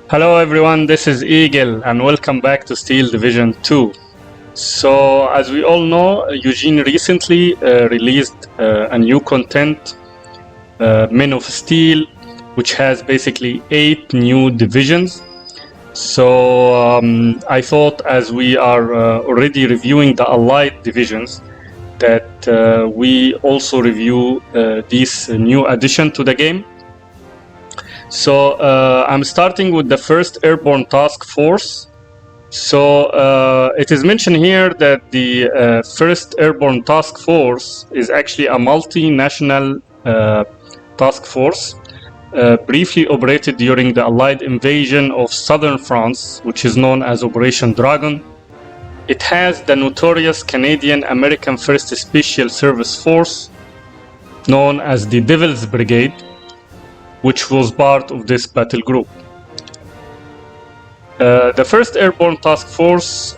Hello everyone, this is Eagle and welcome back to Steel Division 2. So as we all know, Eugene recently released a new content, Men of Steel, which has basically 8 new divisions. So I thought, as we are already reviewing the Allied divisions, that we also review this new addition to the game. So I'm starting with the first Airborne Task Force. So it is mentioned here that the first Airborne Task Force is actually a multinational task force briefly operated during the Allied invasion of southern France, which is known as Operation Dragon. It has the notorious Canadian-American 1st Special Service Force, known as the Devil's Brigade, which was part of this battle group. The first Airborne Task Force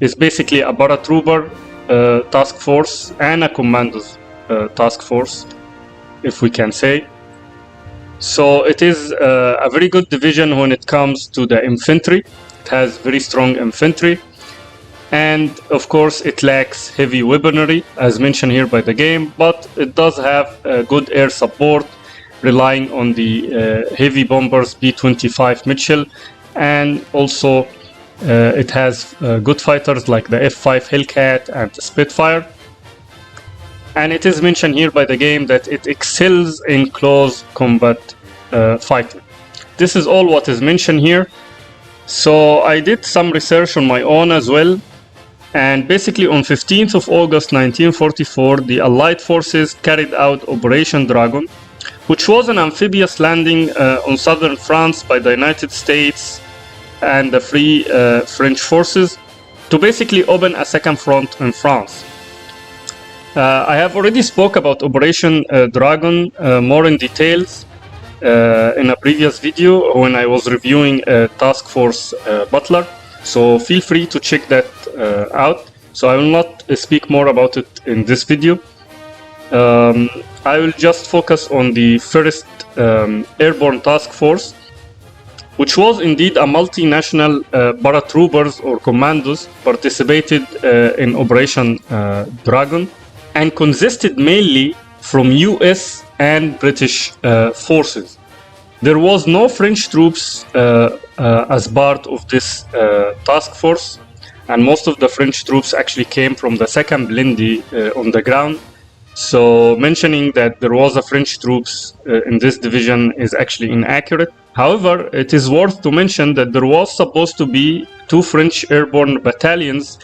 is basically a paratrooper task force and a commandos task force, if we can say. So it is a very good division when it comes to the infantry. It has very strong infantry, and of course it lacks heavy weaponry as mentioned here by the game, but it does have good air support, relying on the heavy bombers B-25 Mitchell, and also it has good fighters like the F-5 Hellcat and the Spitfire. And it is mentioned here by the game that it excels in close combat fighting. This is all what is mentioned here. So I did some research on my own as well, and basically on 15th of August 1944 the Allied forces carried out Operation Dragon, which was an amphibious landing on southern France by the United States and the Free French forces to basically open a second front in France. I have already spoke about Operation Dragon more in details in a previous video when I was reviewing Task Force Butler, so feel free to check that out. So I will not speak more about it in this video. I will just focus on the first Airborne Task Force, which was indeed a multinational paratroopers or commandos participated in Operation Dragon, and consisted mainly from US and British forces. There was no French troops as part of this task force, and most of the French troops actually came from the 2nd Blindy on the ground. So mentioning that there was a French troops in this division is actually inaccurate. However, it is worth to mention that there was supposed to be 2 French airborne battalions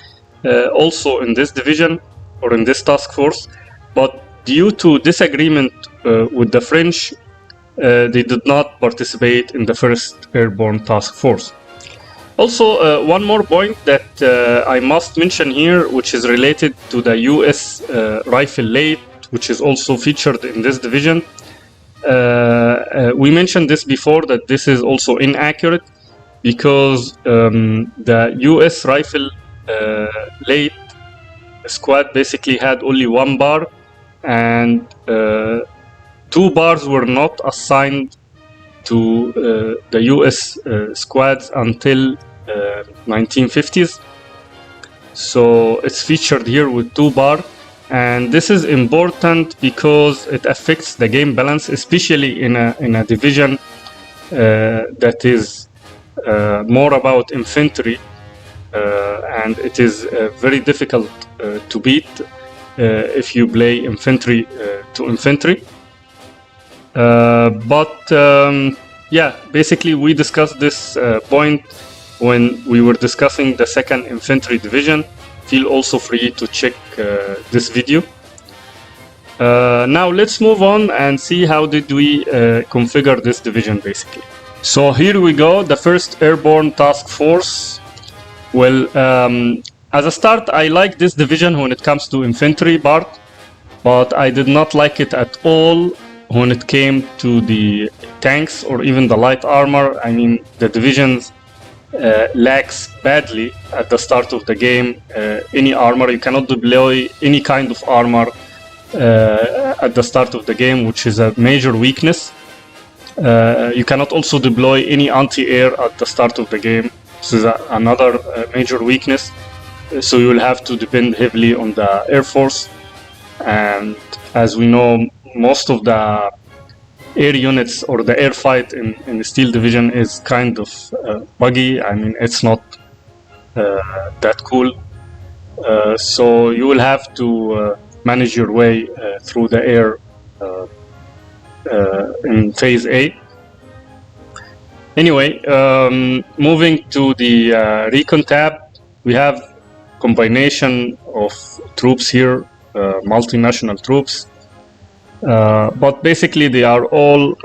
also in this division or in this task force, but due to disagreement with the French, they did not participate in the first airborne task force. Also, one more point that I must mention here, which is related to the US rifle late, which is also featured in this division. We mentioned this before, that this is also inaccurate, because the US rifle late squad basically had only 1 bar, and 2 bars were not assigned to the US squads until 1950s. So it's featured here with 2 bar, and this is important because it affects the game balance, especially in a division that is more about infantry, and it is very difficult to beat if you play infantry to infantry. Yeah, basically we discussed this point when we were discussing the 2nd Infantry Division. Feel also free to check this video. Now let's move on and see how did we configure this division basically. So here we go, the first Airborne Task Force. Well, as a start, I like this division when it comes to infantry part, but I did not like it at all when it came to the tanks or even the light armor. I mean, the divisions lacks badly at the start of the game any armor. You cannot deploy any kind of armor at the start of the game, which is a major weakness. You cannot also deploy any anti-air at the start of the game. This is another major weakness. So you will have to depend heavily on the Air Force. And as we know, most of the air units or the air fight in the Steel Division is kind of buggy. I mean, it's not that cool. So you will have to manage your way through the air in Phase A. Anyway, moving to the Recon tab, we have combination of troops here, multinational troops. But basically they are all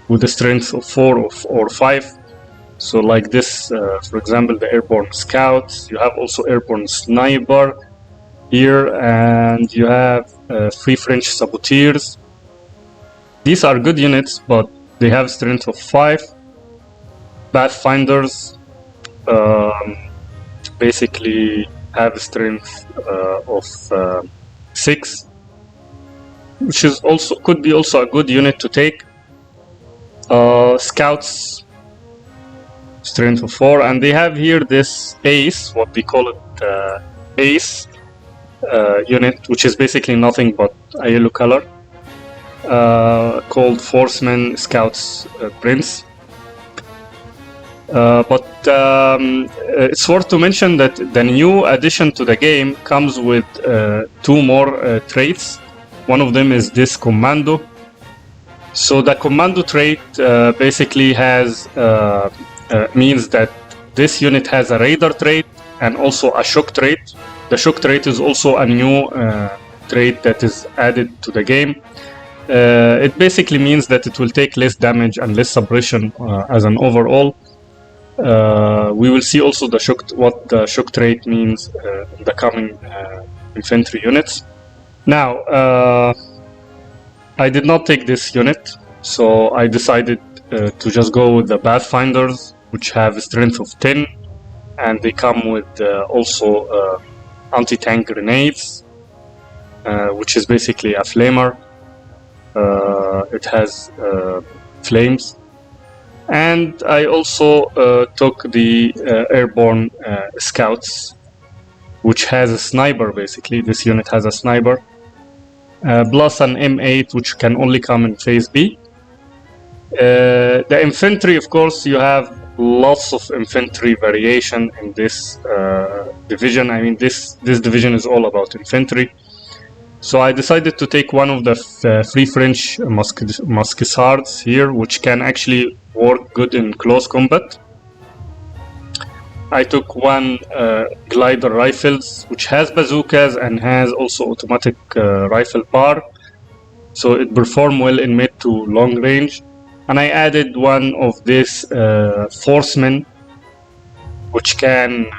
with a strength of 4 or 5. So like this, for example, the Airborne Scouts, you have also Airborne Sniper here, and you have 3 French Saboteurs. These are good units, but they have strength of 5. Pathfinders basically have strength of 6. Which is also could be also a good unit to take. Scouts, strength of 4, and they have here this ACE, what we call it ACE unit, which is basically nothing but a yellow color, called Forceman Scouts Prince. But it's worth to mention that the new addition to the game comes with 2 more traits. One of them is this commando. So the commando trait basically has means that this unit has a radar trait and also a shock trait. The shock trait is also a new trait that is added to the game. It basically means that it will take less damage and less suppression as an overall. We will see also what the shock trait means in the coming infantry units. Now, I did not take this unit, so I decided to just go with the Pathfinders, which have a strength of 10, and they come with also anti-tank grenades, which is basically a flamer. It has flames. And I also took the Airborne Scouts, which has a sniper basically. This unit has a sniper. Plus an M8, which can only come in Phase B. The infantry, of course, you have lots of infantry variation in this division. I mean, this division is all about infantry. So I decided to take one of the 3 French Musketeers here, which can actually work good in close combat. I took 1 glider rifles, which has bazookas and has also automatic rifle bar, so it performs well in mid to long range. And I added 1 of this Forcemen, which can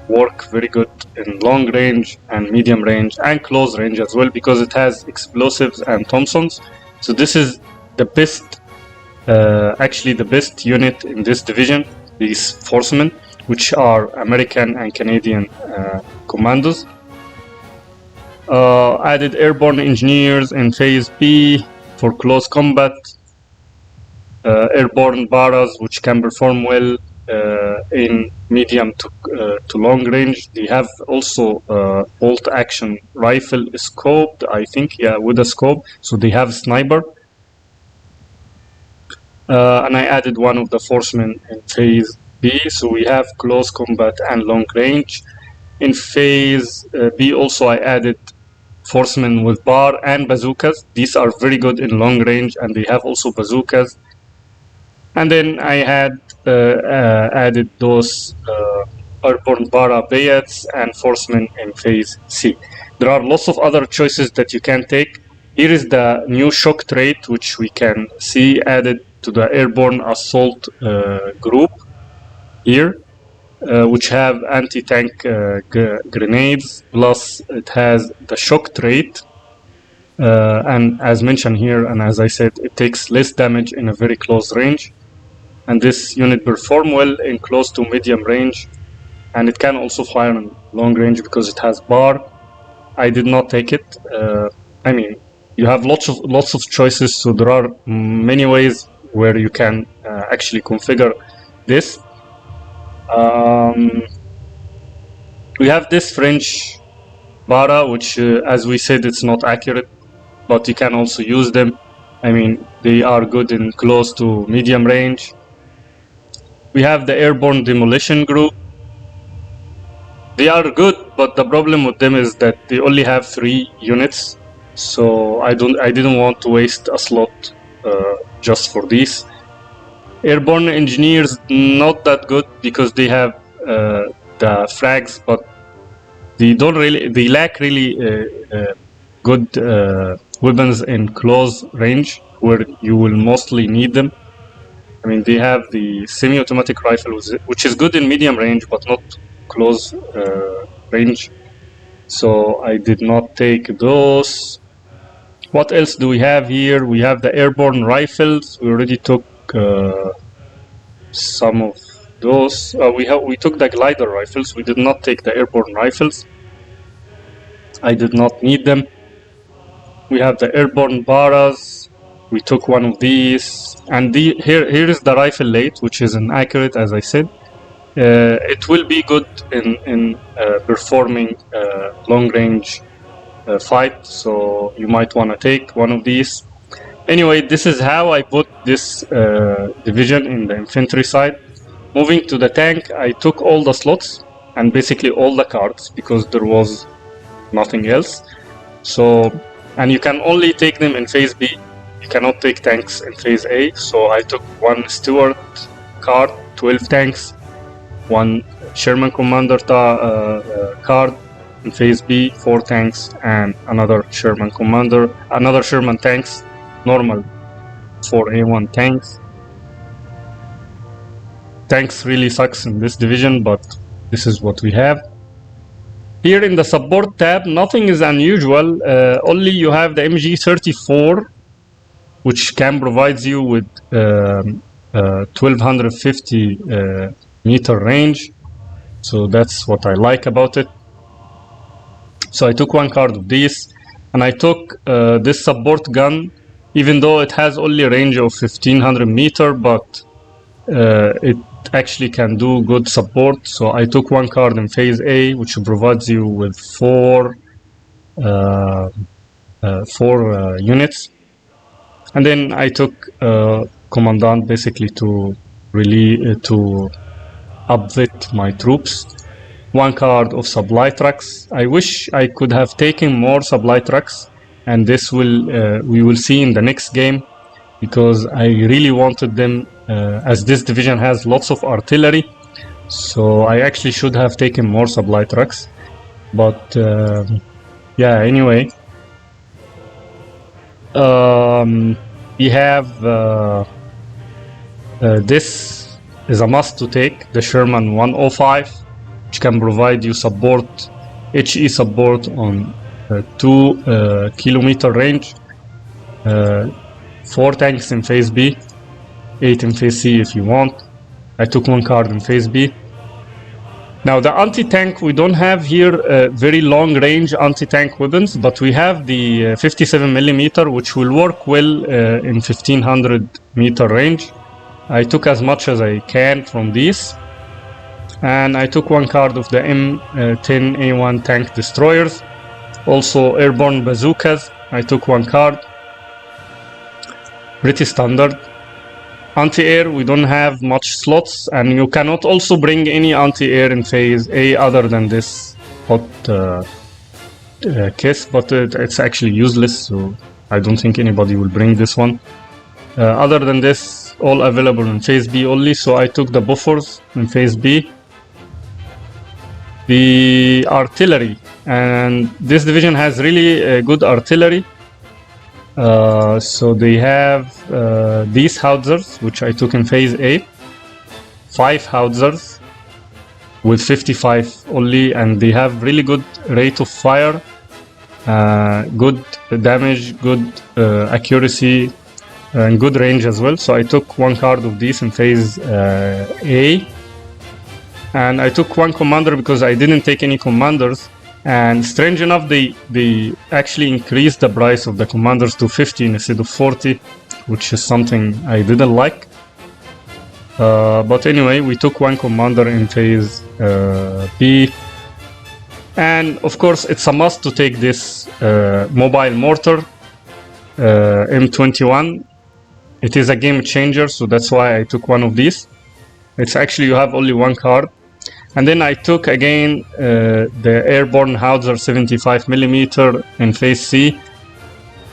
work very good in long range and medium range and close range as well, because it has explosives and Thompsons. So this is the best, actually the best unit in this division, these Forcemen, which are American and Canadian commandos. Added Airborne Engineers in Phase B for close combat. Airborne Barras, which can perform well in medium to long range. They have also bolt action rifle scoped, I think, yeah, with a scope. So they have sniper. And I added 1 of the Forcemen in Phase B, so we have close combat and long range. In Phase B also I added Forcemen with bar and bazookas. These are very good in long range, and they have also bazookas. And then I had added those Airborne Bara Bayats and Forcemen in Phase C. There are lots of other choices that you can take. Here is the new shock trait, which we can see added to the Airborne Assault group here, which have anti-tank grenades, plus it has the shock trait, and as mentioned here, and as I said, it takes less damage in a very close range. And this unit performs well in close to medium range, and it can also fire in long range because it has bar. I did not take it. I mean, you have lots of choices, so there are many ways where you can actually configure this. We have this French Bara, which as we said, it's not accurate, but you can also use them. I mean, they are good in close to medium range. We have the Airborne Demolition Group. They are good, but the problem with them is that they only have 3 units, so I didn't want to waste a slot just for these. Airborne Engineers, not that good because they have the frags, but they lack really good weapons in close range where you will mostly need them. I mean, they have the semi-automatic rifle, which is good in medium range, but not close range. So I did not take those. What else do we have here? We have the airborne rifles. We already took some of those. We took the glider rifles. We did not take the airborne rifles. I did not need them. We have the airborne Baras. We took one of these, and here is the rifle late, which is inaccurate, as I said. It will be good in performing long range fight, so you might want to take one of these. Anyway, this is how I put this division in the infantry side. Moving to the tank, I took all the slots and basically all the cards because there was nothing else. So, and you can only take them in phase B. You cannot take tanks in phase A. So I took one Steward card, 12 tanks, one Sherman Commander card in phase B, 4 tanks, and another Sherman Commander, another Sherman tanks, normal 4A1 tanks. Tanks really sucks in this division, but this is what we have. Here in the support tab, nothing is unusual, only you have the MG34, which can provide you with 1250 meter range. So that's what I like about it. So I took one card of this, and I took this support gun, even though it has only a range of 1500 meter, but it actually can do good support. So I took one card in phase A, which provides you with 4 units. And then I took Commandant basically to really upfit my troops. One card of supply trucks. I wish I could have taken more supply trucks, and this will we will see in the next game, because I really wanted them as this division has lots of artillery. So I actually should have taken more supply trucks, but yeah, anyway. We have this is a must to take, the Sherman 105, which can provide you support, HE support on 2 kilometer range, 4 tanks in phase B, 8 in phase C if you want. I took one card in phase B. Now the anti-tank, we don't have here very long range anti-tank weapons, but we have the 57mm, which will work well in 1500 meter range. I took as much as I can from these, and I took one card of the M10A1 tank destroyers, also airborne bazookas. I took one card. Pretty standard. Anti-air, we don't have much slots, and you cannot also bring any anti-air in phase A other than this hot kiss, but it's actually useless, so I don't think anybody will bring this one. Other than this, all available in phase B only, so I took the buffers in phase B. The artillery, and this division has really good artillery. So they have these howitzers, which I took in phase A, 5 howitzers with 55 only, and they have really good rate of fire, good damage, good accuracy, and good range as well. So I took one card of these in phase A, and I took one commander because I didn't take any commanders. And strange enough, they actually increased the price of the commanders to 15 instead of 40. which is something I didn't like. But anyway, we took one commander in phase B. And of course, it's a must to take this mobile mortar M21. It is a game changer, so that's why I took one of these. It's actually, you have only one card. And then I took again the Airborne Howitzer 75mm in phase C.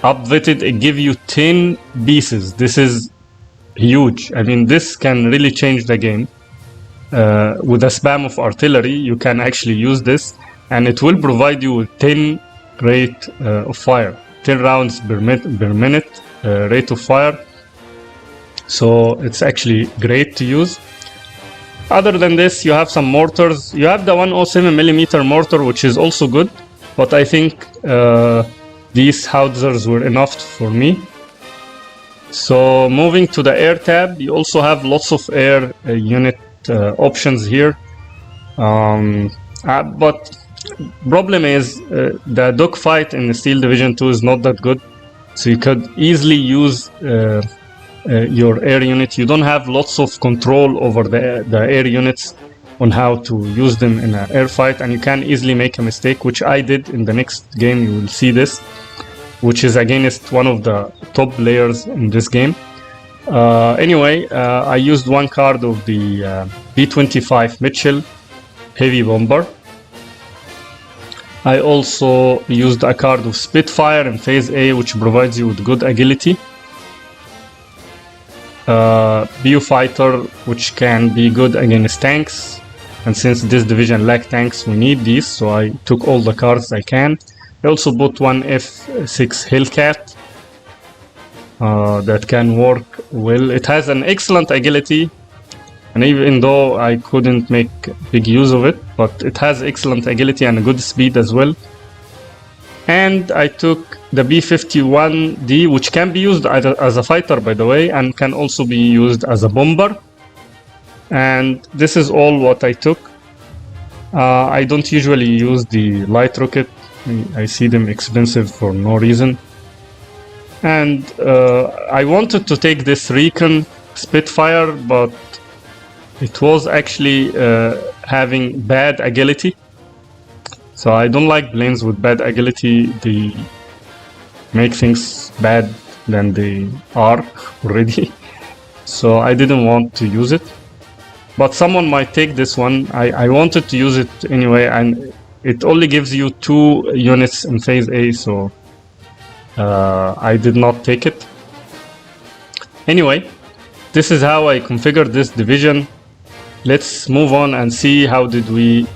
Updated, it gives you 10 pieces. This is huge. I mean, this can really change the game. With a spam of artillery, you can actually use this, and it will provide you with 10 rate of fire, 10 rounds per minute rate of fire. So it's actually great to use. Other than this, you have some mortars. You have the 107mm mortar, which is also good, but I think these howitzers were enough for me. So moving to the air tab, you also have lots of air unit options here. But problem is the dogfight in the Steel Division 2 is not that good. So you could easily use your air unit. You don't have lots of control over the air units on how to use them in an air fight, and you can easily make a mistake, which I did in the next game. You will see this, which is against one of the top players in this game. Anyway, I used one card of the B-25 Mitchell heavy bomber. I also used a card of Spitfire in phase A, which provides you with good agility. BU Fighter, which can be good against tanks, and since this division lacks tanks, we need these, so I took all the cards I can. I also bought one F6 Hellcat that can work well. It has an excellent agility, and even though I couldn't make big use of it, but it has excellent agility and a good speed as well. And I took the B-51D, which can be used either as a fighter, by the way, and can also be used as a bomber. And this is all what I took. I don't usually use the light rocket. I see them expensive for no reason. And I wanted to take this Recon Spitfire, but it was actually having bad agility. So I don't like planes with bad agility. They make things bad than they are already. So I didn't want to use it. But someone might take this one. I wanted to use it anyway, and it only gives you 2 units in phase A, so I did not take it. Anyway, this is how I configured this division. Let's move on and see how did we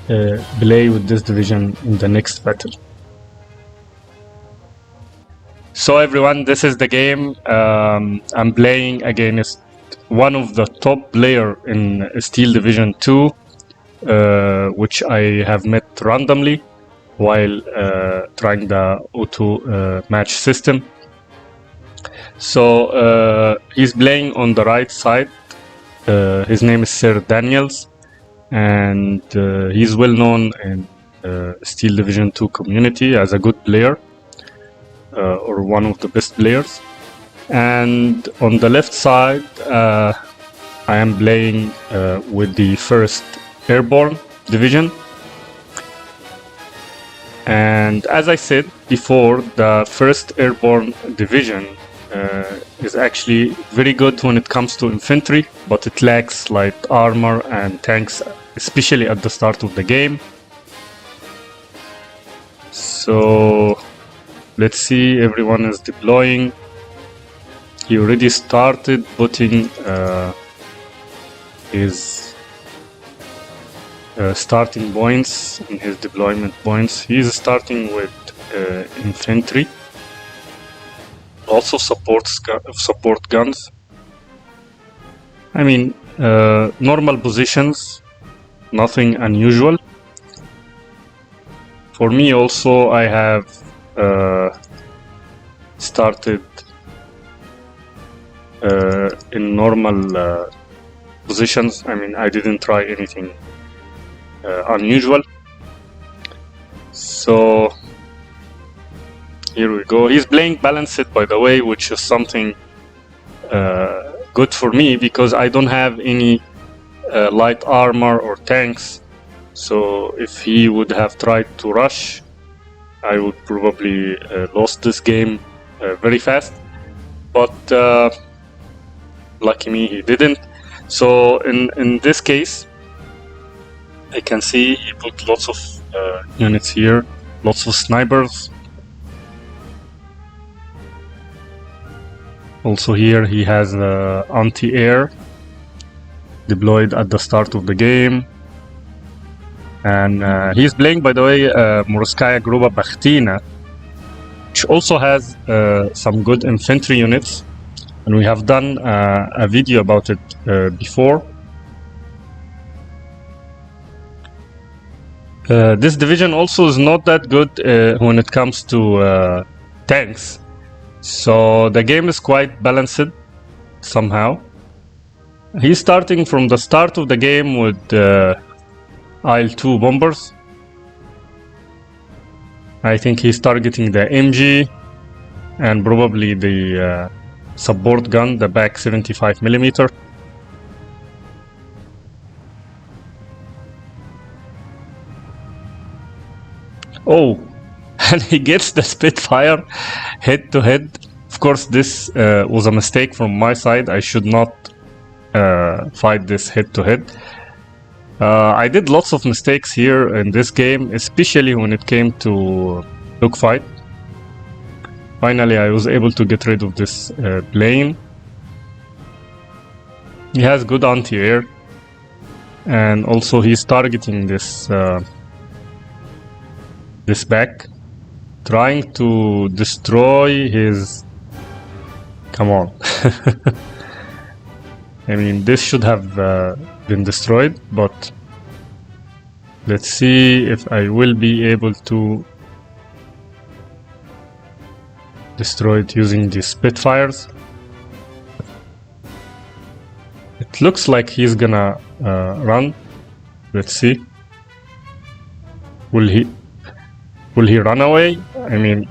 play with this division in the next battle. So everyone, this is the game. I'm playing against one of the top player in Steel Division 2, which I have met randomly while trying the auto match system. So he's playing on the right side. His name is Sir Daniels, and he's well known in Steel Division 2 community as a good player, or one of the best players. And on the left side, I am playing with the 1st Airborne Division. And as I said before, the 1st Airborne Division is actually very good when it comes to infantry, but it lacks light armor and tanks, especially at the start of the game. So let's see, everyone is deploying. He already started putting his starting points in his deployment points. He's starting with infantry. Also support guns. I mean, normal positions, nothing unusual. For me also, I have started in normal positions. I mean, I didn't try anything unusual. So here we go. He's playing balanced, by the way, which is something good for me because I don't have any light armor or tanks. So if he would have tried to rush, I would probably lost this game very fast. But lucky me, he didn't. So in this case, I can see he put lots of units here, lots of snipers. Also here he has anti-air deployed at the start of the game. And he's playing, by the way, Morskaya Gruba Bakhtina, which also has some good infantry units. And we have done a video about it before. This division also is not that good when it comes to tanks. So the game is quite balanced somehow. He's starting from the start of the game with IL-2 bombers. I think he's targeting the MG and probably the support gun, the back 75mm. Oh, and he gets the Spitfire head to head. Of course, this was a mistake from my side. I should not fight this head to head. I did lots of mistakes here in this game, especially when it came to dogfight. Finally, I was able to get rid of this plane. He has good anti-air, and also he's targeting this this back, trying to destroy his. Come on. I mean, this should have been destroyed, but let's see if I will be able to destroy it using the Spitfires. It looks like he's gonna run. Let's see. Will he run away? I mean,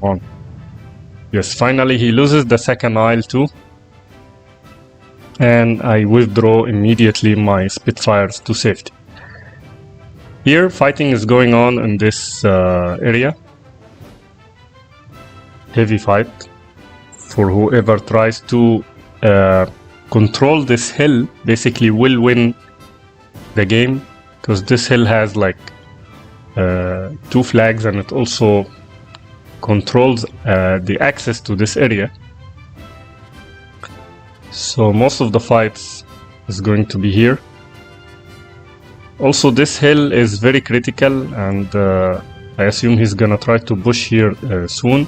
on. Yes, finally he loses the second IL-2. And I withdraw immediately my Spitfires to safety. Here, fighting is going on in this area. Heavy fight for whoever tries to control this hill. Basically, will win the game because this hill has like 2 flags, and it also controls the access to this area. So most of the fights is going to be here. Also, this hill is very critical, and I assume he's gonna try to push here soon.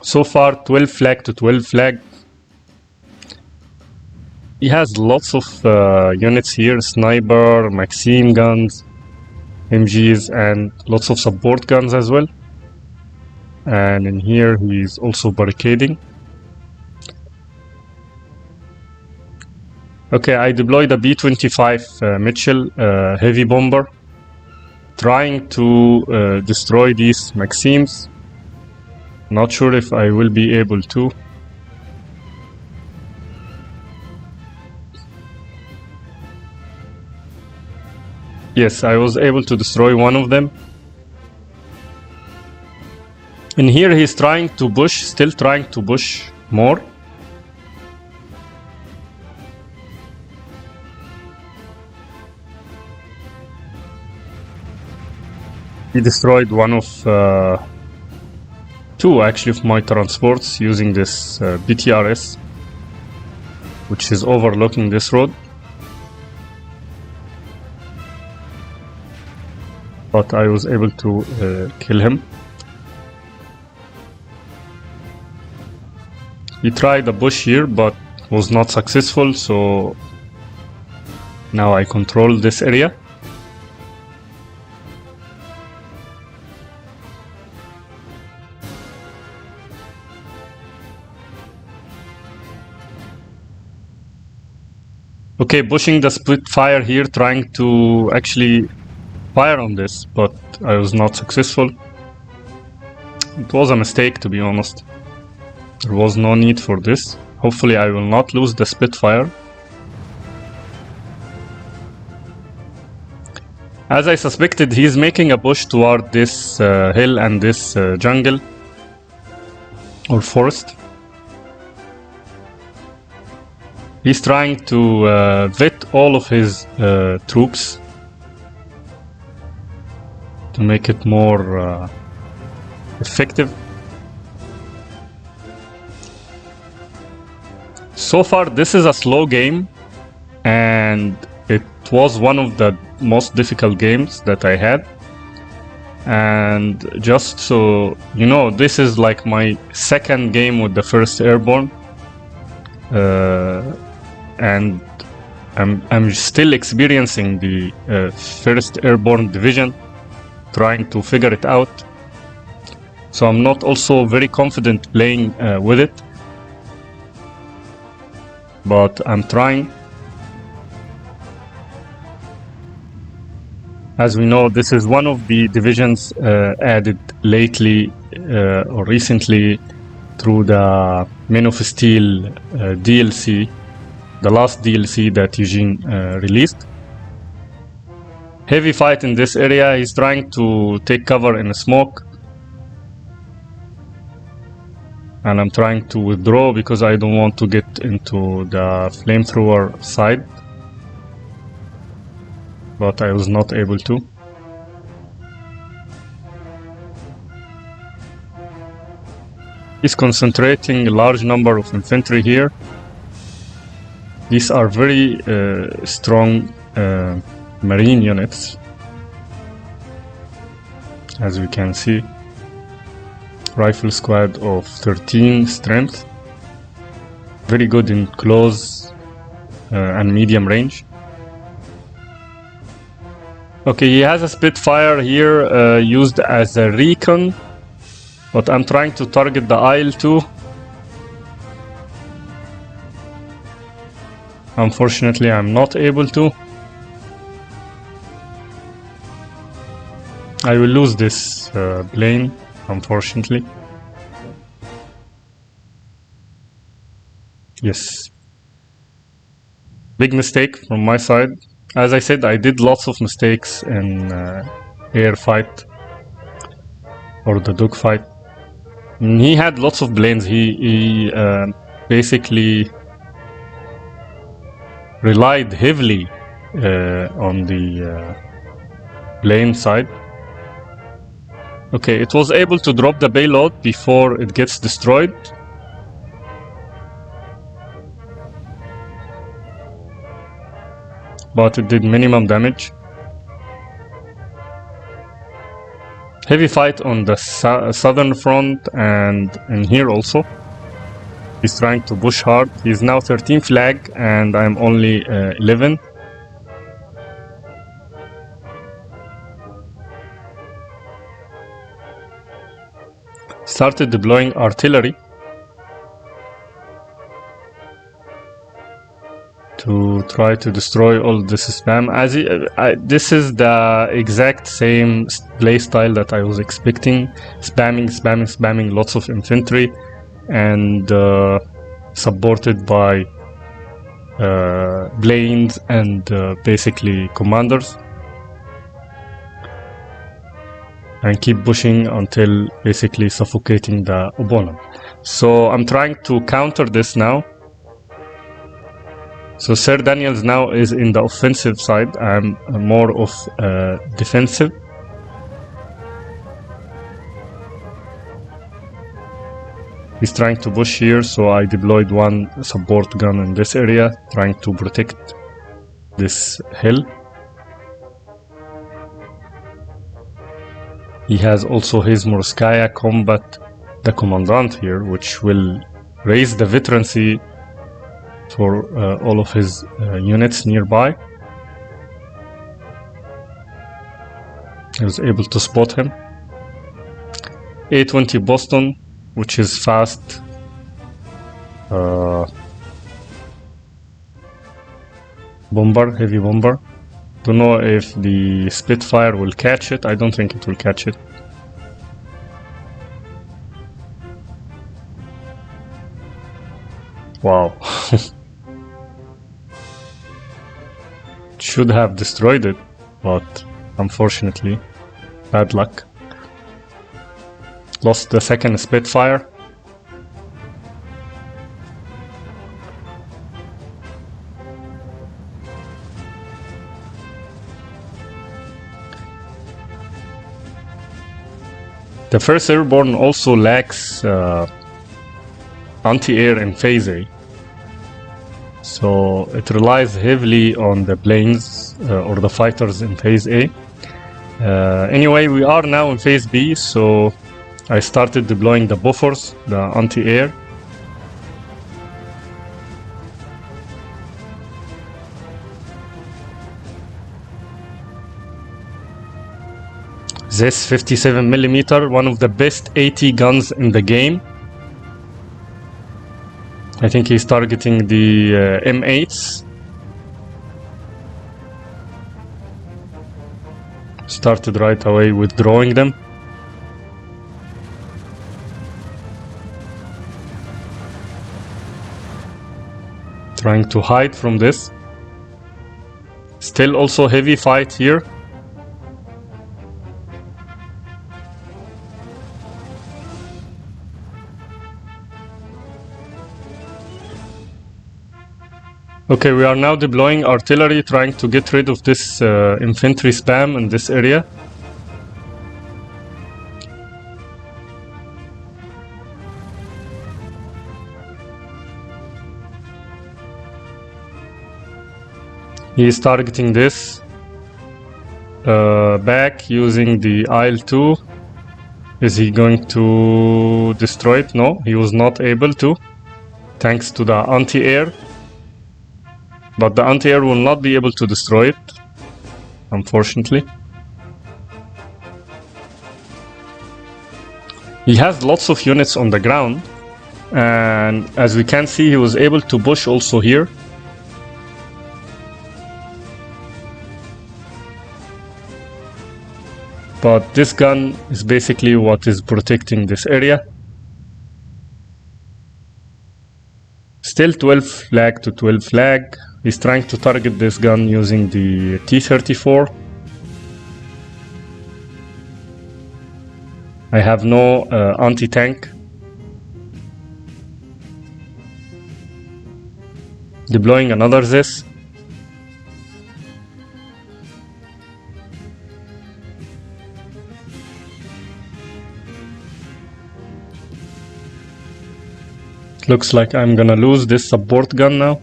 So far 12 flag to 12 flag. He has lots of units here, sniper, Maxim guns, MGs, and lots of support guns as well. And in here he's also barricading. Okay, I deployed a B-25 Mitchell heavy bomber, trying to destroy these Maxims. Not sure if I will be able to. Yes, I was able to destroy one of them. In here he's trying to push, still trying to push more. He destroyed one of two actually of my transports using this BTRS, which is overlooking this road. But I was able to kill him. He tried a push here but was not successful, so now I control this area. Okay, pushing the Spitfire here, trying to actually fire on this, but I was not successful. It was a mistake, to be honest. There was no need for this. Hopefully I will not lose the Spitfire. As I suspected, he's making a push toward this hill and this jungle or forest. He's trying to vet all of his troops to make it more effective. So far, this is a slow game, and it was one of the most difficult games that I had. And just so you know, this is like my second game with the first Airborne, and I'm still experiencing the first Airborne division, trying to figure it out. So I'm not also very confident playing with it, but I'm trying. As we know, this is one of the divisions added lately or recently through the Men of Steel DLC, the last DLC that Eugene released. Heavy fight in this area. He's trying to take cover in a smoke, and I'm trying to withdraw because I don't want to get into the flamethrower side, but I was not able to. He's concentrating a large number of infantry here. These are very strong marine units, as we can see. Rifle squad of 13 strength, very good in close and medium range. Okay, he has a Spitfire here used as a recon, but I'm trying to target the Isle too. Unfortunately, I'm not able to. I will lose this plane, unfortunately. Yes. Big mistake from my side. As I said, I did lots of mistakes in air fight or the dogfight. He had lots of planes. He basically relied heavily on the plane side. Okay, it was able to drop the payload before it gets destroyed. But it did minimum damage. Heavy fight on the southern front and in here also. He's trying to push hard. He's now 13 flag and I'm only 11. Started deploying artillery to try to destroy all this spam. This is the exact same play style that I was expecting. Spamming lots of infantry and supported by planes and basically commanders, and keep pushing until basically suffocating the opponent. So I'm trying to counter this now. So Sir Daniels now is in the offensive side. I'm more of defensive. He's trying to push here, so I deployed one support gun in this area, trying to protect this hill. He has also his Morskaya combat, the commandant here, which will raise the veterancy for all of his units nearby. I was able to spot him. A-20 Boston, which is fast. Bomber, heavy bomber. Don't know if the Spitfire will catch it. I don't think it will catch it. Wow. Should have destroyed it, but unfortunately, bad luck. Lost the second Spitfire. The first Airborne also lacks anti-air in Phase A. So it relies heavily on the planes or the fighters in Phase A. Anyway, we are now in Phase B, so I started deploying the buffers, the anti-air. This 57mm, one of the best AT guns in the game. I think he's targeting the M8s. Started right away withdrawing them. Trying to hide from this. Still also heavy fight here. Okay, we are now deploying artillery, trying to get rid of this infantry spam in this area. He is targeting this back using the IL-2. Is he going to destroy it? No, he was not able to, thanks to the anti-air. But the anti-air will not be able to destroy it, unfortunately. He has lots of units on the ground, and as we can see, he was able to push also here. But this gun is basically what is protecting this area. Still 12 flag to 12 flag. He's trying to target this gun using the T-34. I have no anti-tank. Deploying another this. Looks like I'm gonna lose this support gun now.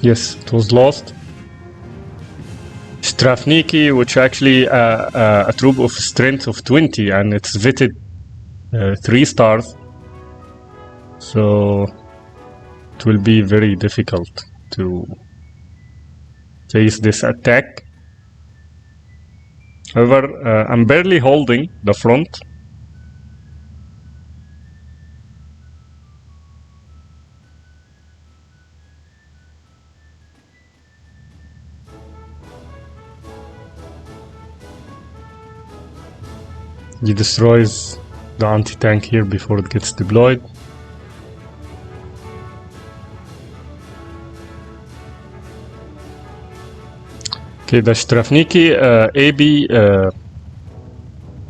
Yes, it was lost. Strafniki, which actually a troop of strength of 20, and it's vetted 3 stars. So it will be very difficult to face this attack. However, I'm barely holding the front. He destroys the anti-tank here before it gets deployed. Okay, the Strafniki AB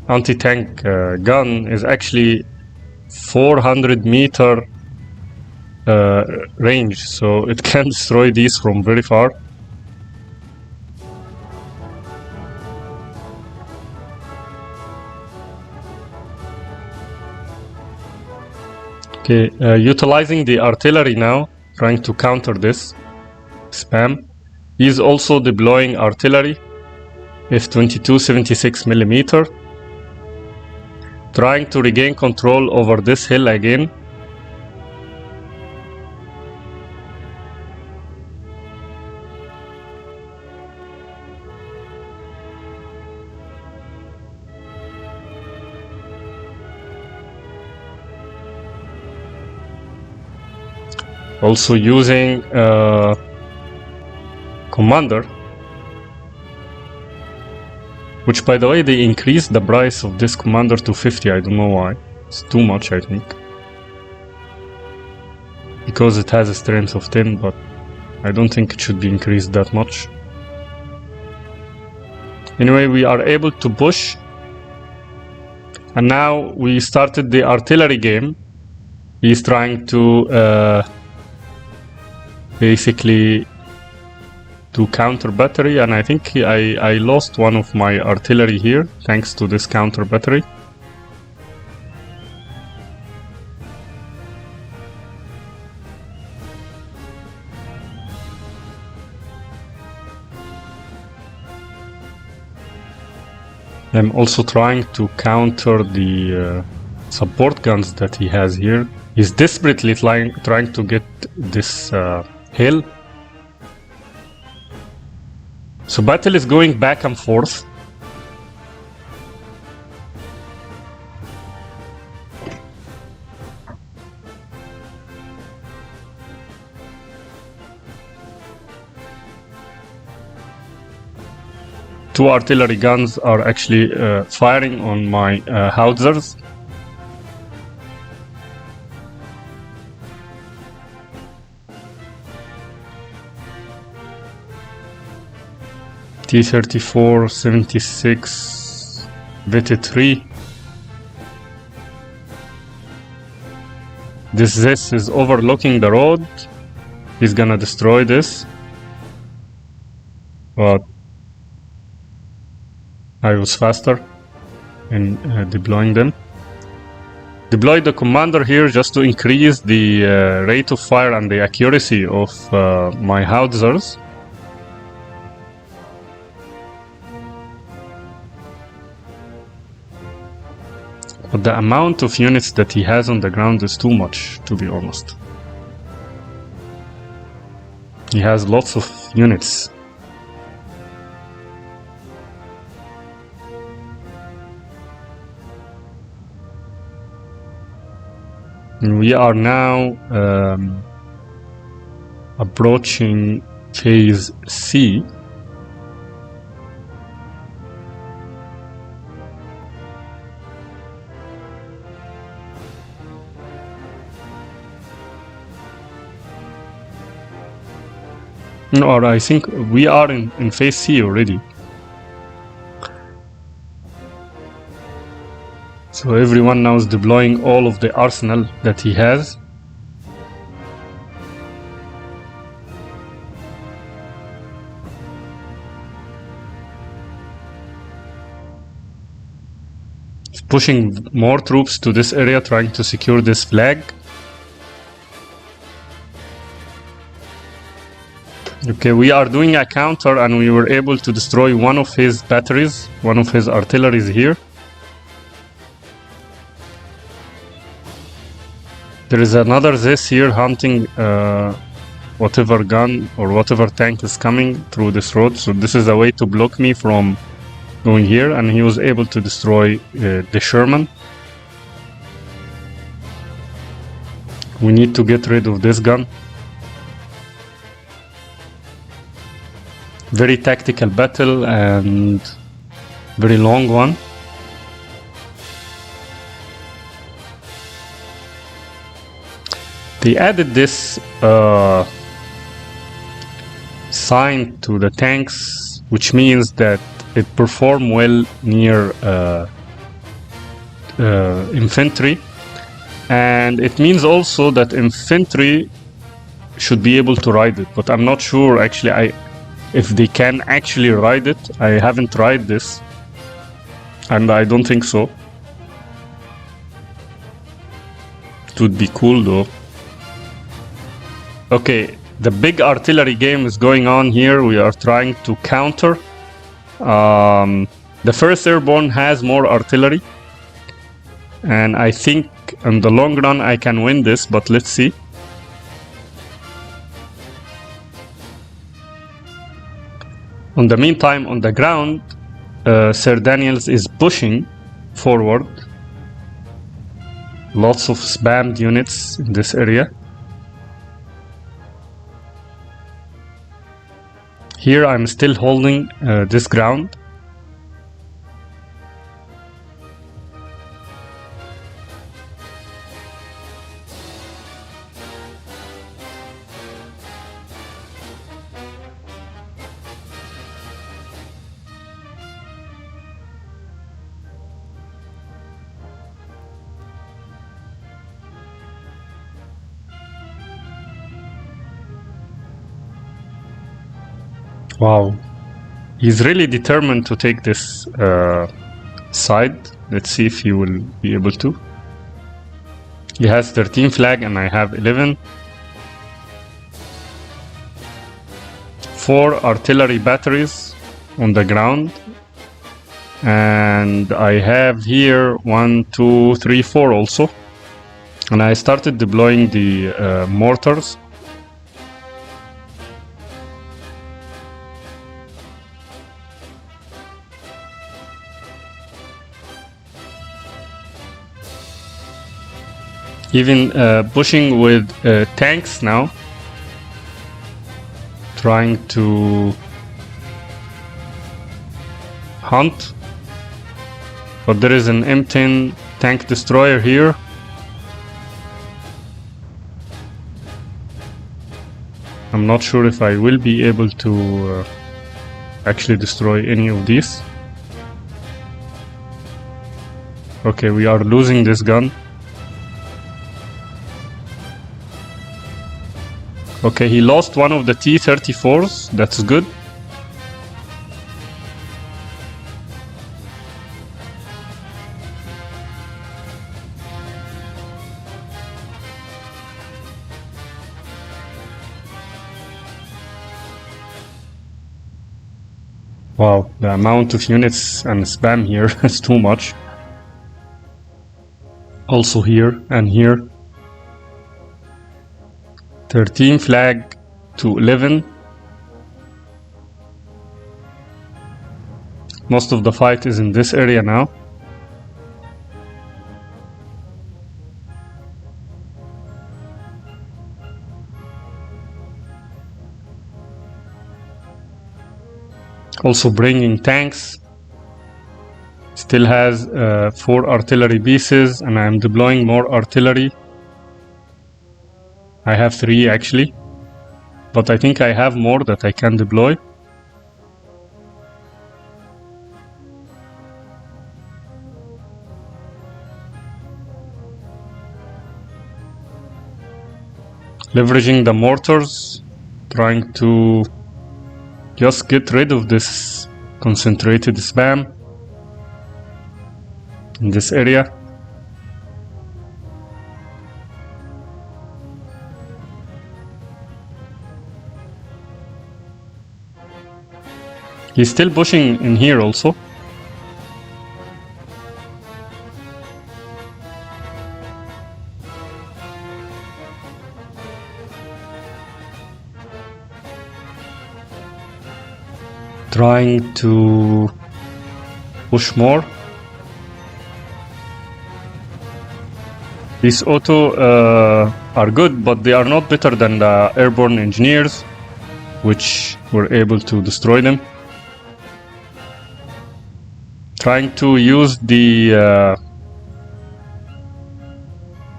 anti-tank gun is actually 400-meter range, so it can destroy these from very far. Okay, utilizing the artillery now, trying to counter this spam. He's also deploying artillery, F-22 76mm, trying to regain control over this hill again. Also using Commander, which by the way they increased the price of this Commander to 50. I don't know why. It's too much, I think, because it has a strength of 10, but I don't think it should be increased that much. Anyway, we are able to push, and now we started the artillery game. He's trying to basically to counter battery, and I think I lost one of my artillery here thanks to this counter battery. I'm also trying to counter the support guns that he has here. He's desperately trying to get this hill. So battle is going back and forth. Two artillery guns are actually firing on my howitzers. T-34, 76, VT3. This is overlooking the road. He's gonna destroy this. But I was faster in deploying them. Deploy the commander here just to increase the rate of fire and the accuracy of my howitzers. But the amount of units that he has on the ground is too much, to be honest. He has lots of units. And we are now approaching phase C. Or I think we are in phase C already. So everyone now is deploying all of the arsenal that he has. He's pushing more troops to this area, trying to secure this flag. Okay, we are doing a counter and we were able to destroy one of his batteries, one of his artilleries here. There is another this here hunting whatever gun or whatever tank is coming through this road. So this is a way to block me from going here, and he was able to destroy the Sherman. We need to get rid of this gun. Very tactical battle and very long one. They added this sign to the tanks, which means that it performs well near infantry, and it means also that infantry should be able to ride it, but I'm not sure actually if they can actually ride it. I haven't tried this, and I don't think so. It would be cool though. Okay, the big artillery game is going on here. We are trying to counter. The first Airborne has more artillery, and I think in the long run I can win this, but let's see. In the meantime, on the ground, Sir Daniels is pushing forward. Lots of spammed units in this area. Here I'm still holding this ground. Wow, he's really determined to take this side. Let's see if he will be able to. He has 13 flag and I have 11. 4 artillery batteries on the ground. And I have here 1, 2, 3, 4 also. And I started deploying the mortars. Even pushing with tanks now, trying to hunt, but there is an M10 tank destroyer here. I'm not sure if I will be able to actually destroy any of these. Okay, we are losing this gun. Okay, he lost one of the T-34s, that's good. Wow, the amount of units and spam here is too much. Also here and here. 13 flag to 11. Most of the fight is in this area now. Also bringing tanks. Still has 4 artillery pieces and I am deploying more artillery. I have 3 actually, but I think I have more that I can deploy. Leveraging the mortars, trying to just get rid of this concentrated spam in this area. He's still pushing in here also. Trying to push more. These auto are good, but they are not better than the airborne engineers, which were able to destroy them. Trying to use the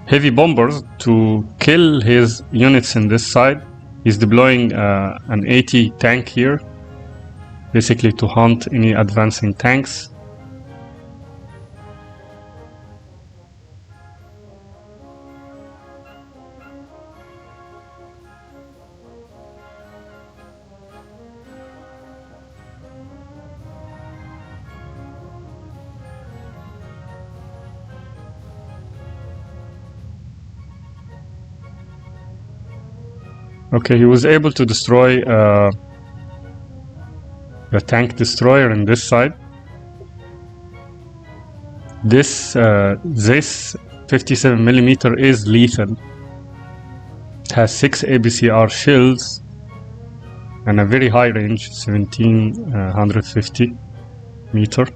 heavy bombers to kill his units in this side. He's deploying an 80 tank here, basically to hunt any advancing tanks. Okay, he was able to destroy the tank destroyer in this side. This 57mm is lethal. It has 6 ABCR shells and a very high range, 1750 meter.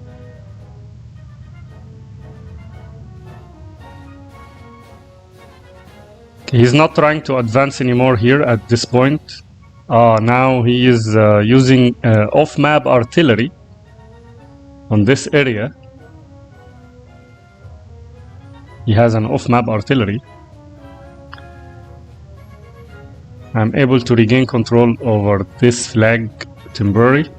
He's not trying to advance anymore here at this point. Now he is using off-map artillery on this area. He has an off-map artillery. I'm able to regain control over this flag temporarily.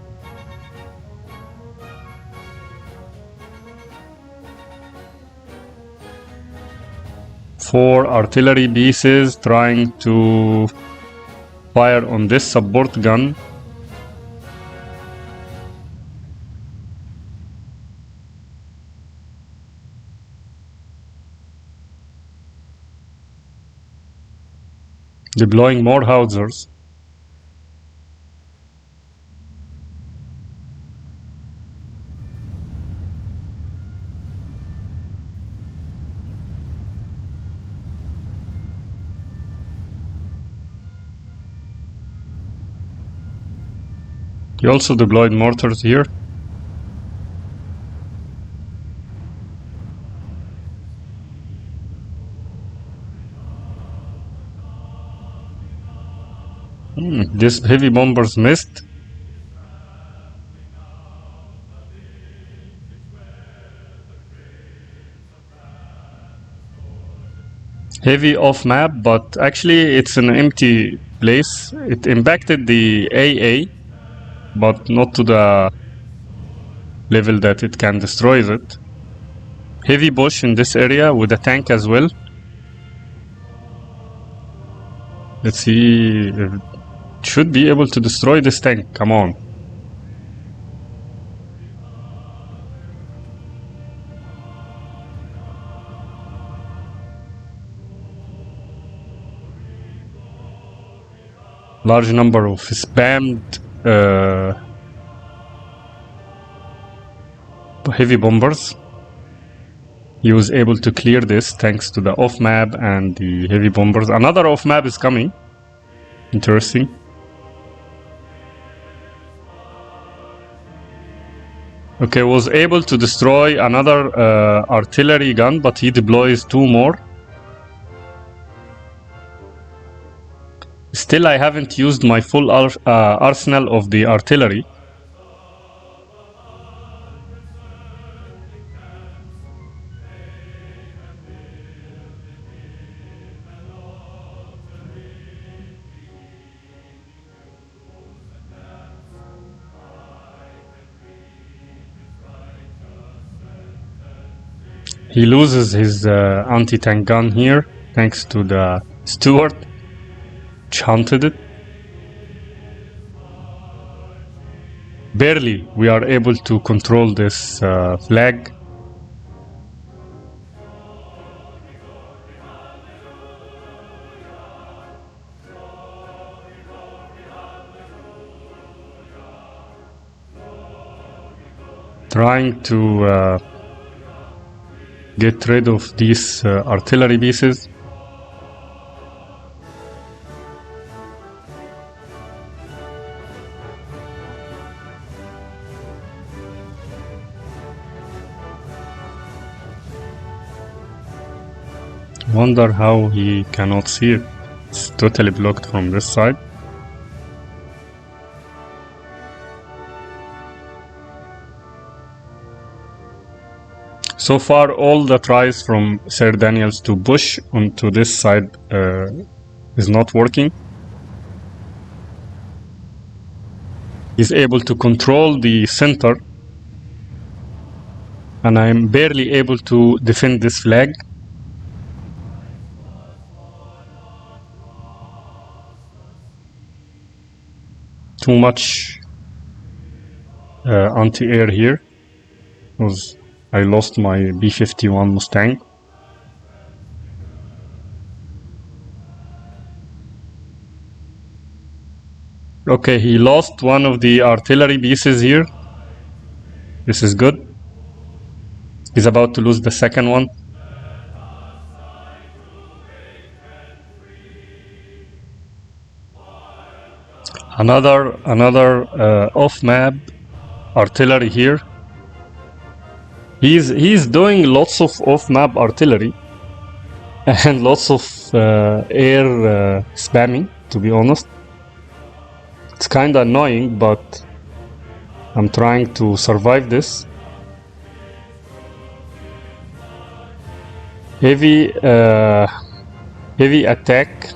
Four artillery pieces trying to fire on this support gun. Deploying more howitzers. He also deployed mortars here. This heavy bombers missed. Heavy off map, but actually it's an empty place. It impacted the AA, but not to the level that it can destroy it. Heavy bush in this area with a tank as well. Let's see, it should be able to destroy this tank, come on. Large number of spammed heavy bombers. He was able to clear this thanks to the off map and the heavy bombers. Another off map is coming. Interesting. Okay, was able to destroy another artillery gun, but he deploys two more. Still, I haven't used my full arsenal of the artillery. He loses his anti-tank gun here, thanks to the steward, which hunted it. Barely we are able to control this flag. Trying to get rid of these artillery pieces. Wonder how he cannot see it. It's totally blocked from this side. So far, all the tries from Sir Daniels to push onto this side is not working. He's able to control the center, and I'm barely able to defend this flag. Too much anti-air here. I lost my B-51 Mustang. Okay, he lost one of the artillery pieces here. This is good. He's about to lose the second one. Another off-map artillery here. He's doing lots of off-map artillery and lots of air spamming, to be honest. It's kind of annoying, but I'm trying to survive this. Heavy attack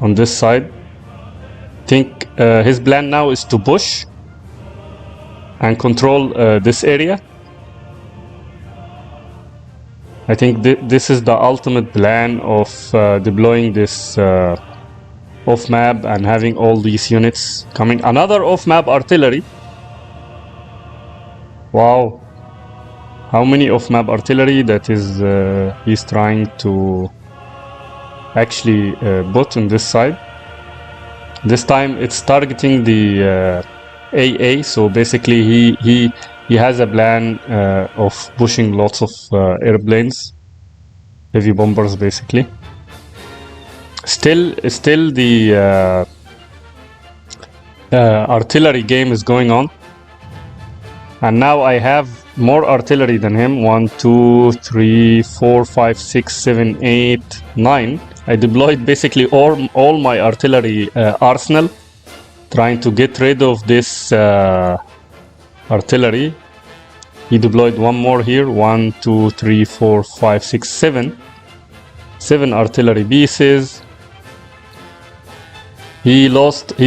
on this side. Think his plan now is to push and control this area. I think this is the ultimate plan of deploying this off-map and having all these units coming. Another off-map artillery. Wow. How many off-map artillery that is he's trying to actually put on this side. This time it's targeting the AA, so basically he has a plan of pushing lots of airplanes, heavy bombers basically. Still the artillery game is going on, and now I have more artillery than him. 1, 2, 3, 4, 5, 6, 7, 8, 9. I deployed basically all my artillery arsenal, trying to get rid of this artillery. He deployed one more here. 1, 2, 3, 4, 5, 6, 7. 7 artillery pieces. He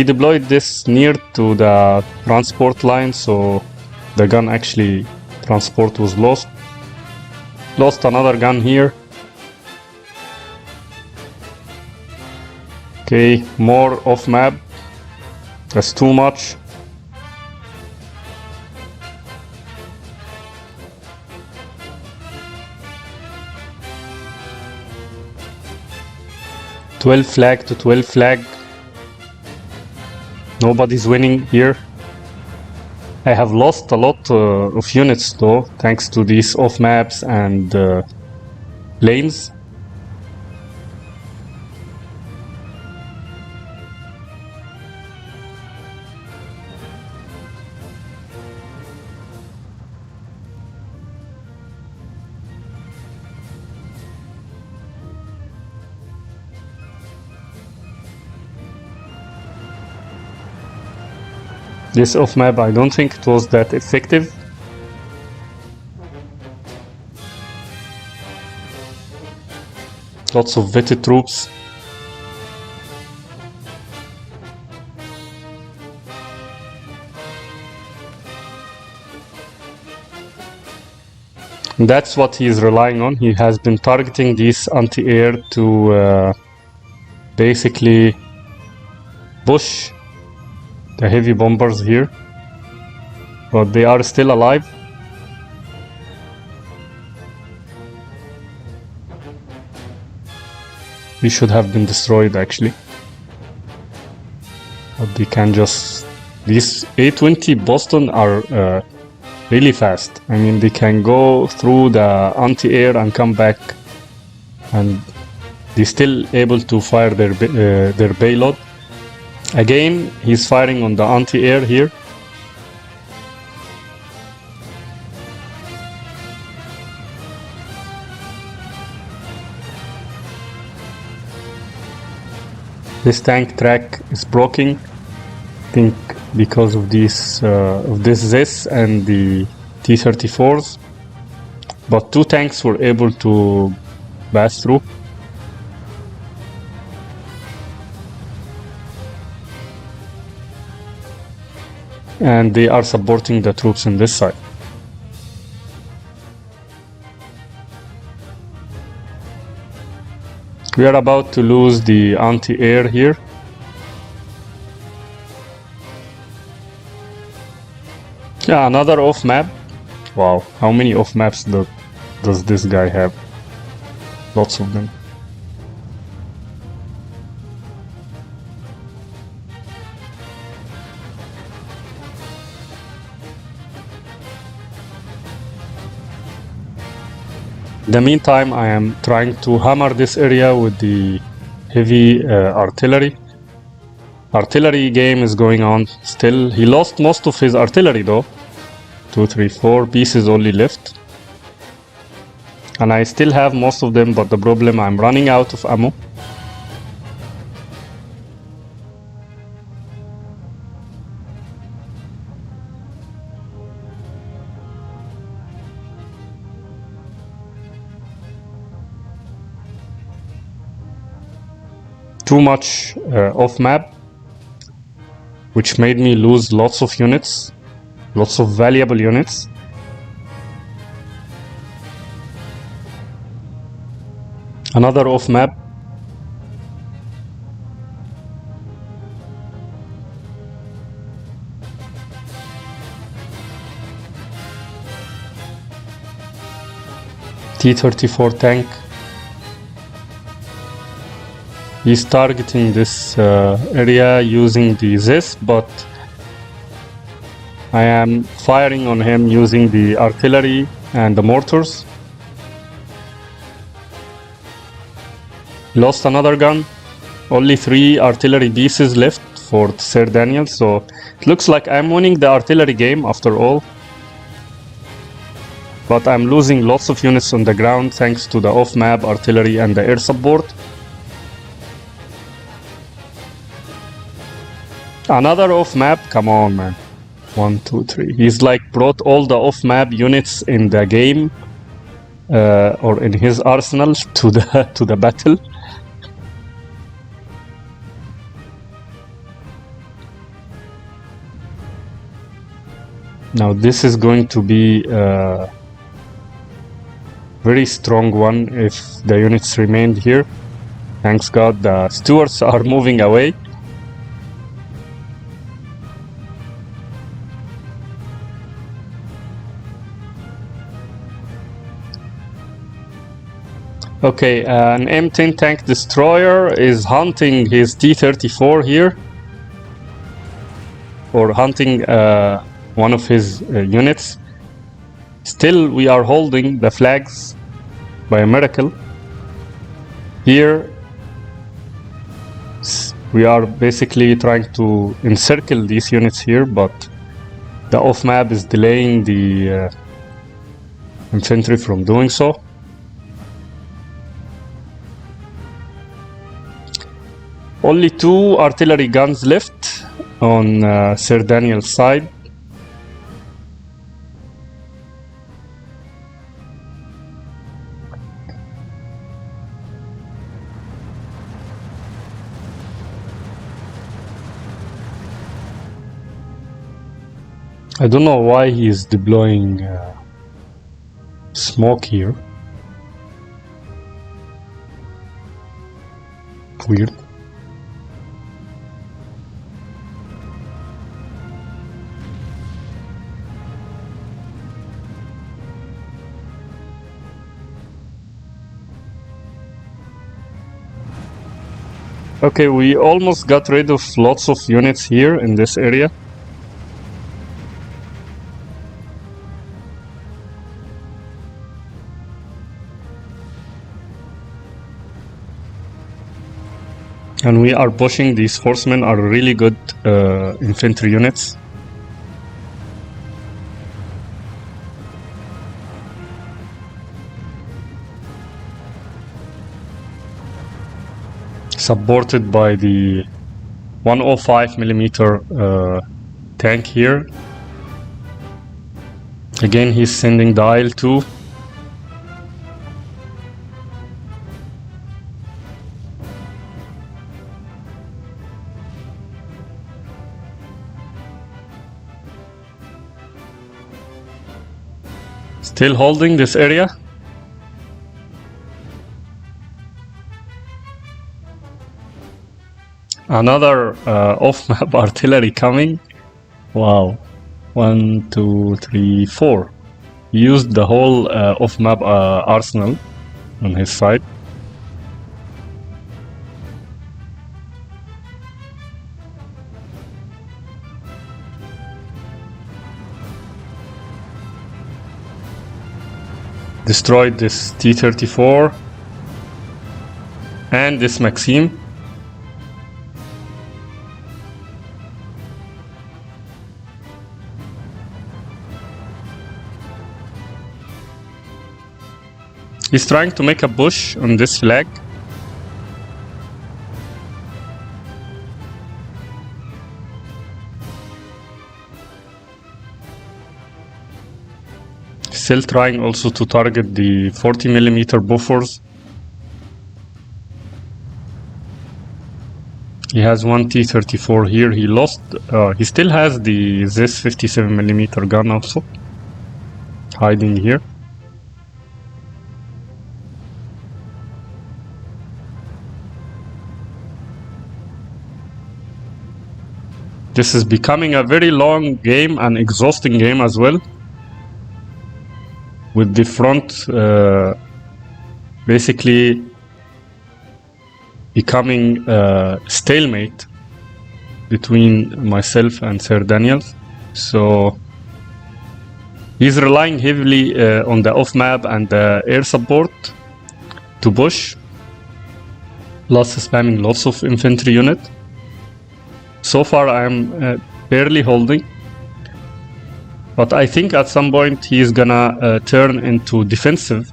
deployed this near to the transport line, so the gun actually transport was lost. Lost another gun here. Okay, more off map. That's too much. Flag to 12 flag. Nobody's winning here. I have lost a lot of units though, thanks to these off maps and lanes. This off map, I don't think it was that effective. Lots of vetted troops. That's what he is relying on. He has been targeting these anti-air to basically push the heavy bombers here, but they are still alive. They should have been destroyed actually, but they can just... These A20 Boston are really fast. I mean, they can go through the anti-air and come back, and they're still able to fire their payload. Again, he's firing on the anti-air here. This tank track is broken, I think because of this and the T-34s, but 2 tanks were able to pass through. And they are supporting the troops on this side. We are about to lose the anti-air here. Yeah, another off map. Wow, how many off maps does this guy have? Lots of them. In the meantime, I am trying to hammer this area with the heavy artillery. Artillery game is going on still. He lost most of his artillery though. 2, 3, 4 pieces only left. And I still have most of them, but the problem, I'm running out of ammo. too much off map, which made me lose lots of units, lots of valuable units. Another off map. T-34 tank. He's targeting this area using the ZIS, but I am firing on him using the artillery and the mortars. Lost another gun. Only 3 artillery pieces left for Sir Daniel, so it looks like I'm winning the artillery game after all. But I'm losing lots of units on the ground thanks to the off-map artillery and the air support. Another off-map? Come on, man. 1, 2, 3. He's like brought all the off-map units in the game or in his arsenal to the battle. Now this is going to be a very strong one if the units remained here. Thanks God the stewards are moving away. Okay, an M10 tank destroyer is hunting his T-34 here, or hunting one of his units. Still, we are holding the flags by a miracle. Here, we are basically trying to encircle these units here, but the off-map is delaying the infantry from doing so. Only 2 artillery guns left on Sir Daniel's side. I don't know why he is deploying smoke here. Weird. Okay, we almost got rid of lots of units here in this area. And we are pushing. These horsemen are really good infantry units. Supported by the 105mm tank here. Again, he's sending the IL-2. Still holding this area. Another off-map artillery coming. Wow. 1, 2, 3, 4. He used the whole off-map arsenal on his side. Destroyed this T-34 and this Maxim. He's trying to make a push on this flag. Still trying also to target the 40mm buffers. He has one T-34 here. He lost. He still has this 57mm gun also hiding here. This is becoming a very long game and exhausting game as well, with the front basically becoming stalemate between myself and Sir Daniel. So he's relying heavily on the off-map and the air support to push, plus spamming lots of infantry unit. So far I'm barely holding, but I think at some point he's gonna turn into defensive.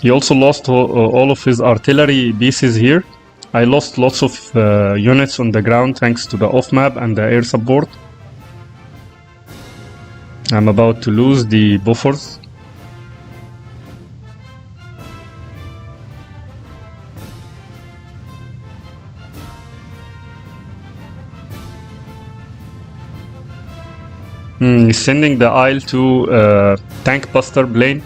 He also lost all of his artillery pieces here. I lost lots of units on the ground thanks to the off-map and the air support. I'm about to lose the buffers. He's sending the Isle to tank buster plane.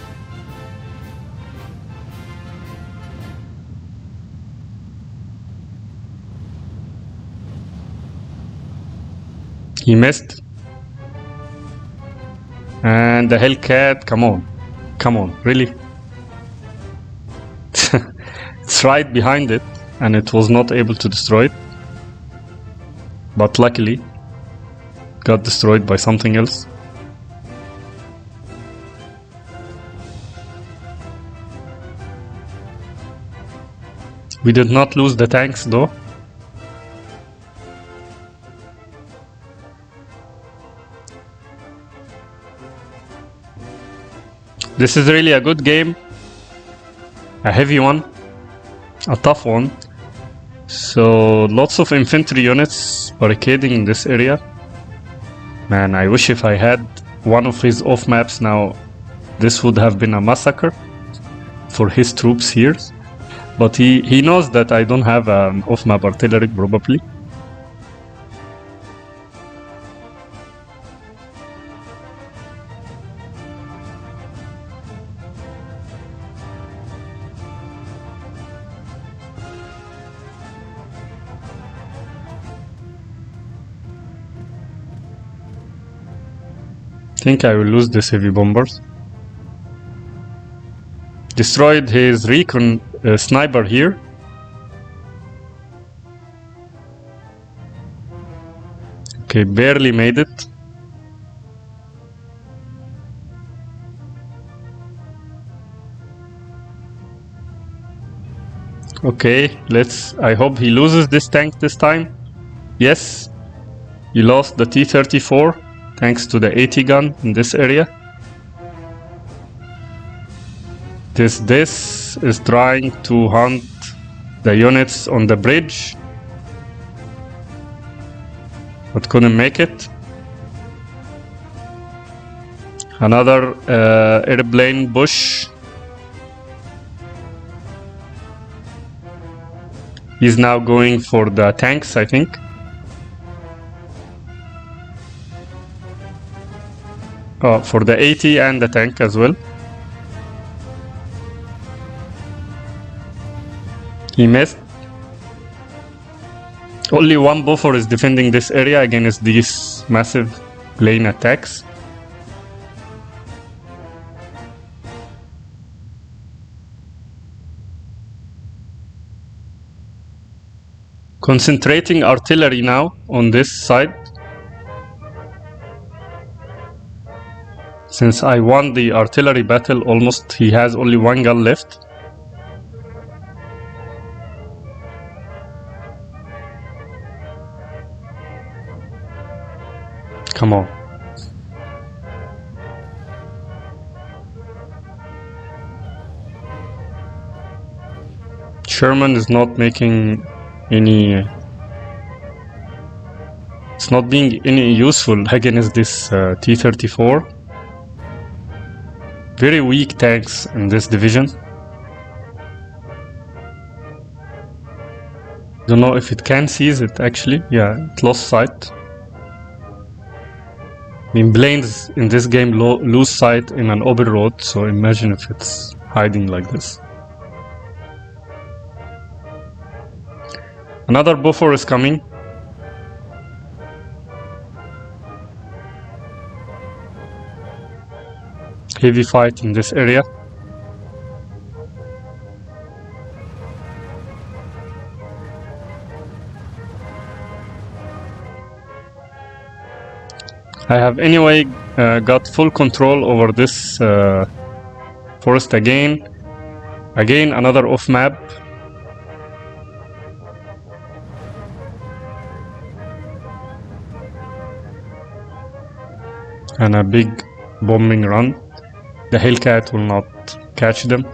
He missed. And the Hellcat, come on, really? It's right behind it, and it was not able to destroy it. But luckily, got destroyed by something else. We did not lose the tanks though. This is really a good game, a heavy one, a tough one. So lots of infantry units barricading this area. Man, I wish if I had one of his off maps now, this would have been a massacre for his troops here. But he knows that I don't have an off map artillery probably. I think I will lose this heavy bombers. Destroyed his recon sniper here. Okay, barely made it. Okay, I hope he loses this tank this time. Yes, he lost the T-34 thanks to the AT gun in this area. This is trying to hunt the units on the bridge, but couldn't make it. Another airplane bush. He's now going for the tanks, I think. Oh, for the AT and the tank as well. He missed. Only one buffer is defending this area against these massive plane attacks. Concentrating artillery now on this side. Since I won the artillery battle almost, he has only one gun left. Come on. Sherman is not making any... It's not being any useful against this T-34. Very weak tanks in this division. Don't know if it can seize it actually. Yeah, it lost sight. I mean, planes in this game lose sight in an open road, so imagine if it's hiding like this. Another buffer is coming. Heavy fight in this area. I have anyway got full control over this forest again. Again, another off map. And a big bombing run. The Hellcat will not catch them.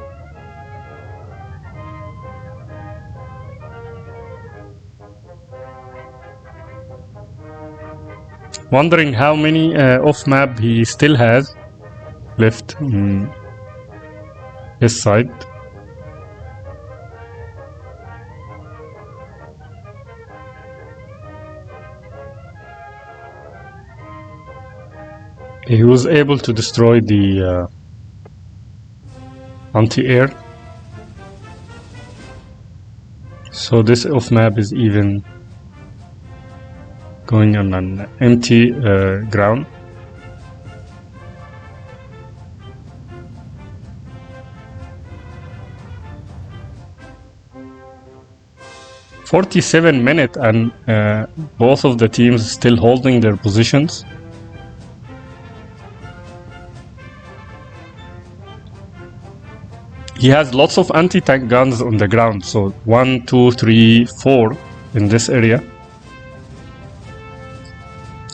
Wondering how many off map he still has left on his side. He was able to destroy the anti-air. So this off map is even going on an empty ground. "47 minutes and both of the teams still holding their positions. He has lots of anti-tank guns on the ground, so 1, 2, 3, 4 in this area.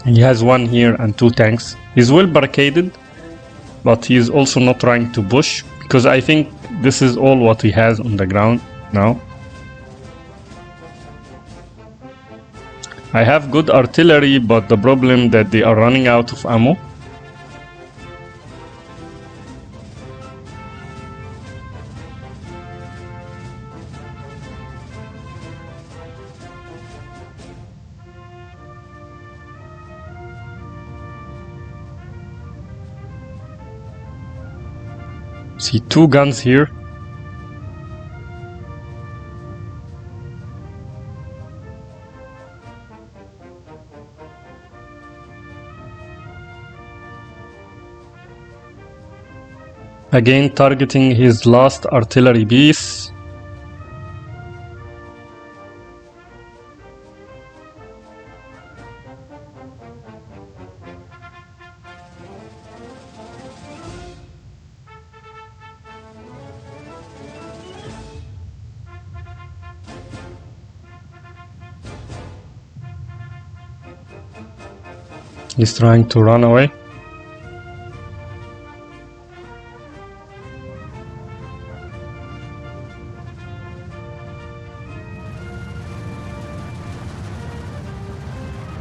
He has one here and 2 tanks. He's well barricaded, but he's also not trying to push, because I think this is all what he has on the ground now. I have good artillery, but the problem that they are running out of ammo. See 2 guns here. Again targeting his last artillery piece. He's trying to run away.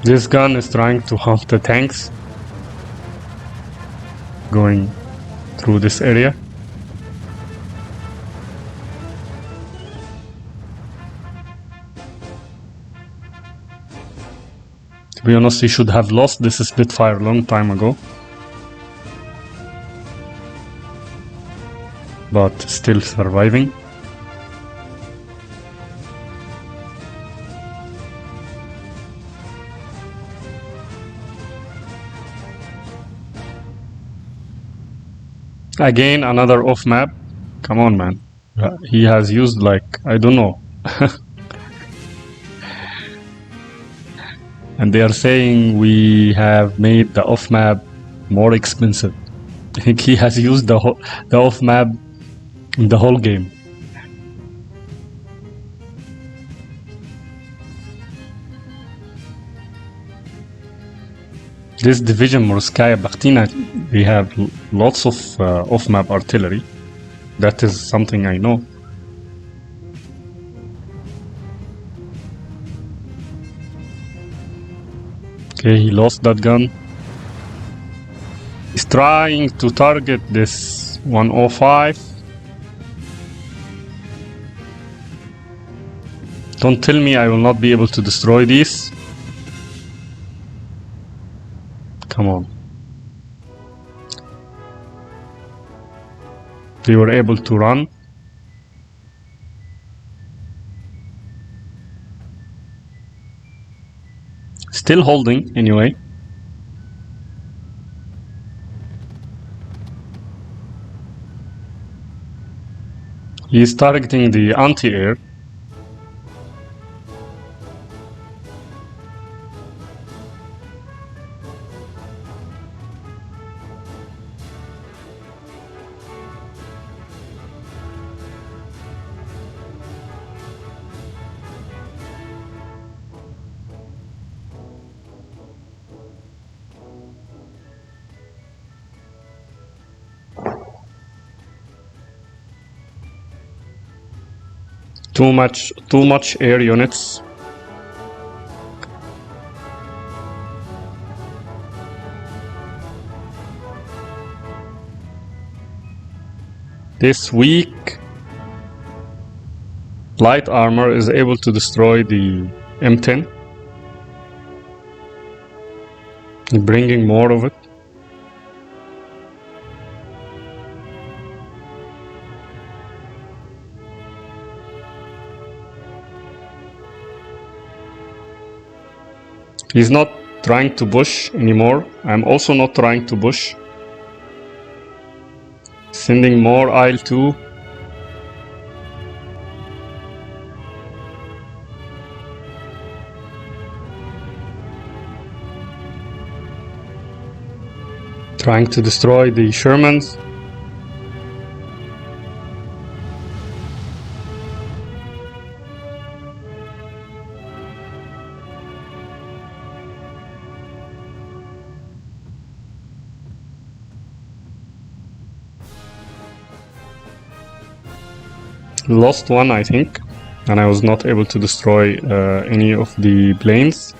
This gun is trying to hunt the tanks going through this area. To be honest, he should have lost this Spitfire a long time ago. But still surviving. Again, another off map. Come on, man. He has used like, I don't know. And they are saying we have made the off map more expensive. I think he has used the off map in the whole game. This division Morskaya Bakhtina, we have lots of off-map artillery. That is something I know. Okay, he lost that gun. He's trying to target this 105. Don't tell me I will not be able to destroy these. Come on. They were able to run. Still holding, anyway. He's targeting the anti-air. Too much air units. This weak light armor is able to destroy the M10. Bringing more of it. He's not trying to push anymore. I'm also not trying to push. Sending more IL-2. Trying to destroy the Shermans. Lost one, I think, and I was not able to destroy any of the planes.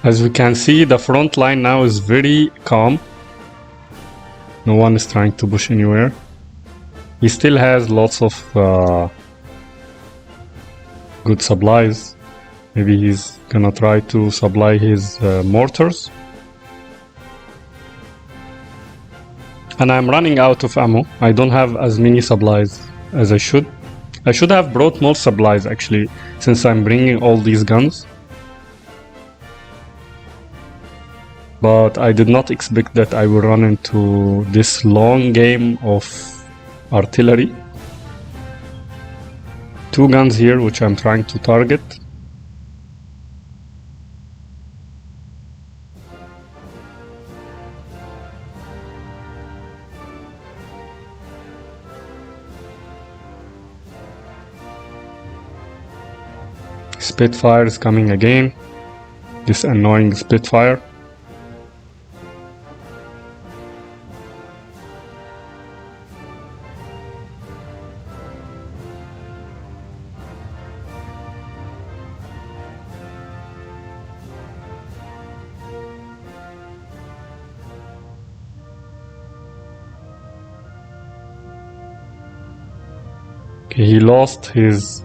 As we can see, the front line now is very calm. No one is trying to push anywhere. He still has lots of good supplies. Maybe he's gonna try to supply his mortars. And I'm running out of ammo. I don't have as many supplies as I should. I should have brought more supplies actually, since I'm bringing all these guns. But I did not expect that I will run into this long game of artillery. 2 guns here which I'm trying to target. Spitfire is coming again. This annoying Spitfire. Okay, he lost his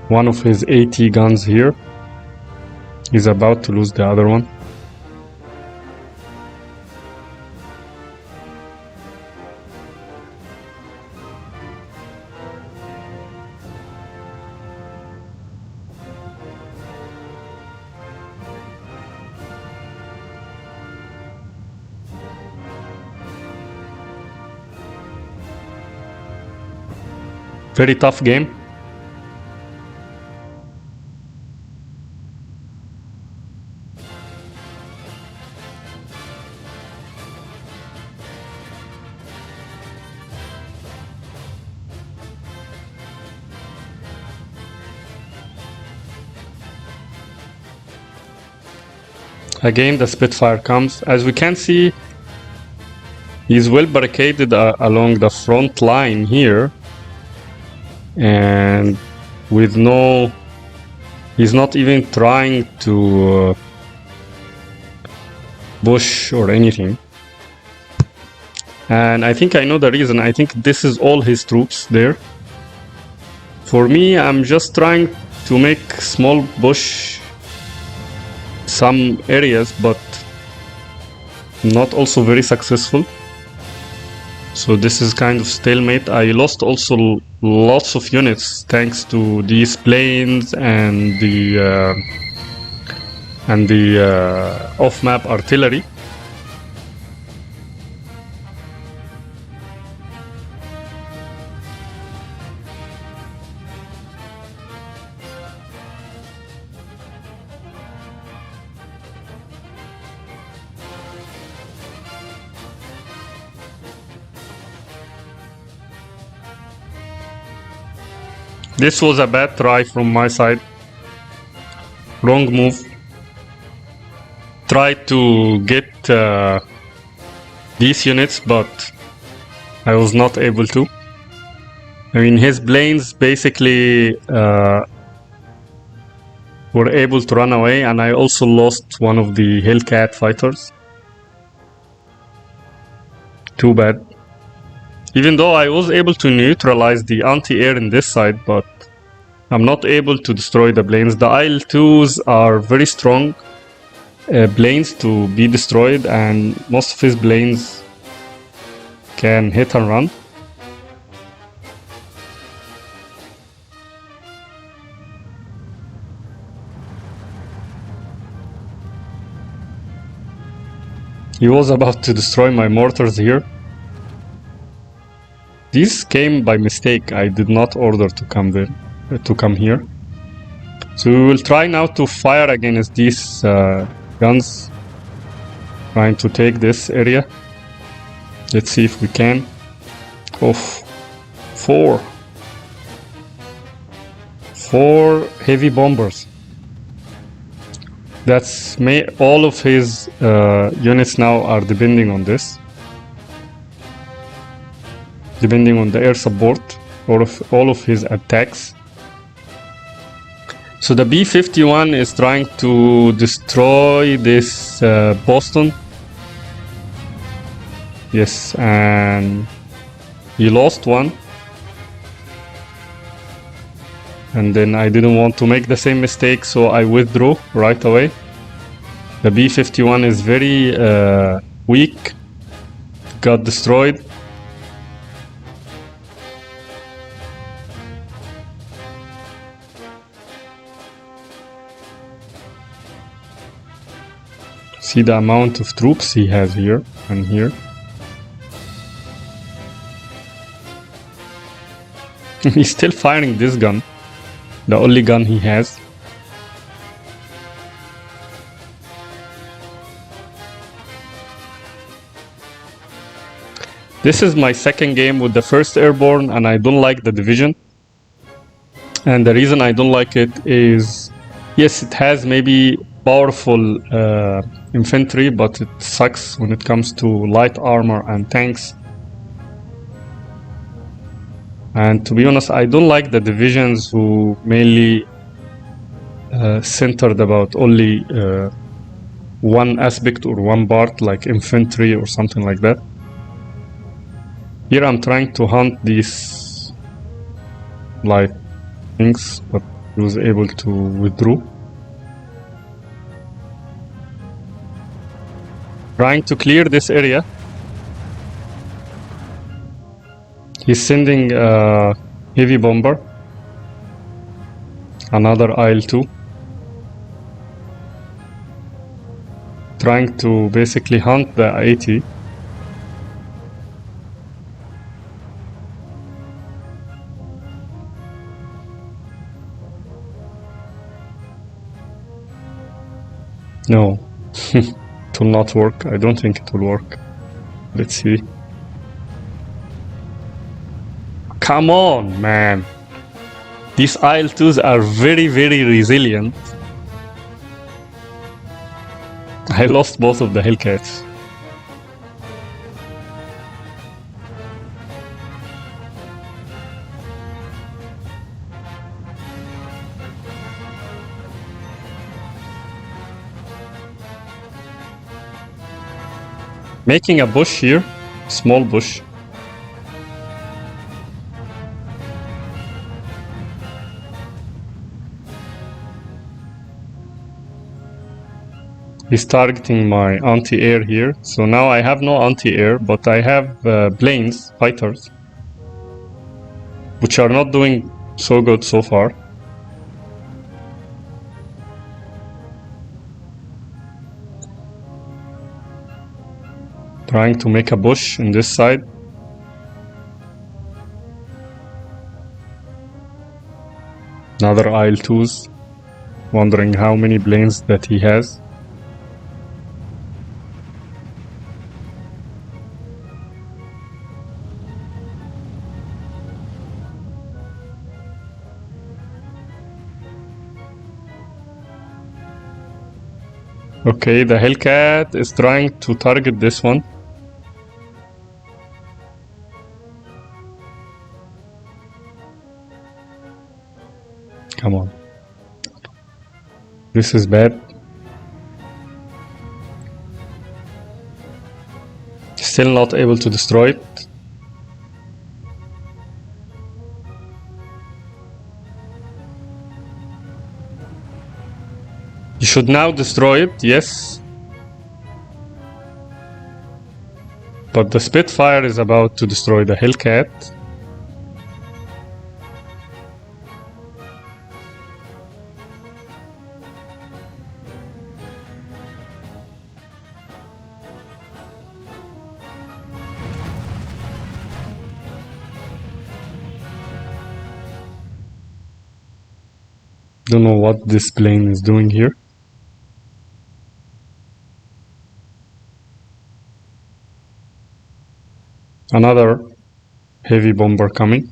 one of his AT guns here. He's about to lose the other one. Very tough game. Again, the Spitfire comes. As we can see, he's well barricaded along the front line here. And with no... He's not even trying to push or anything. And I think I know the reason. I think this is all his troops there. For me, I'm just trying to make small push some areas, but not also very successful. So this is kind of stalemate. I lost also lots of units thanks to these planes and the off-map artillery. This was a bad try from my side. Wrong move. Tried to get these units, but I was not able to. I mean, his planes basically were able to run away, and I also lost one of the Hellcat fighters. Too bad. Even though I was able to neutralize the anti-air in this side, but I'm not able to destroy the planes. The IL-2s are very strong planes to be destroyed, and most of his planes can hit and run. He was about to destroy my mortars here. These came by mistake. I did not order to come there, to come here. So we will try now to fire against these guns, trying to take this area. Let's see if we can. Oh, four heavy bombers. That's all of his units now are depending on this. Depending on the air support or all of his attacks. So the B-51 is trying to destroy this Boston. Yes, and he lost one. And then I didn't want to make the same mistake, so I withdrew right away. The B-51 is very weak, got destroyed. See the amount of troops he has here and here. He's still firing this gun, the only gun he has. This is my second game with the 1st Airborne, and I don't like the division. And the reason I don't like it is, yes, it has maybe powerful infantry, but it sucks when it comes to light armor and tanks. And to be honest, I don't like the divisions who mainly centered about only one aspect or one part, like infantry or something like that. Here I'm trying to hunt these light things, but he was able to withdraw. Trying to clear this area. He's sending a heavy bomber. Another IL-2. Trying to basically hunt the 80. No. It will not work. I don't think it will work. Let's see. Come on, man. These IL-2s are very, very resilient. I lost both of the Hellcats. Making a bush here, small bush. He's targeting my anti-air here. So now I have no anti-air, but I have planes, fighters, which are not doing so good so far. Trying to make a bush in this side. Another IL-2s. Wondering how many planes that he has. Okay, the Hellcat is trying to target this one. Come on. This is bad. Still not able to destroy it. You should now destroy it, yes. But the Spitfire is about to destroy the Hellcat. Don't know what this plane is doing here. Another heavy bomber coming.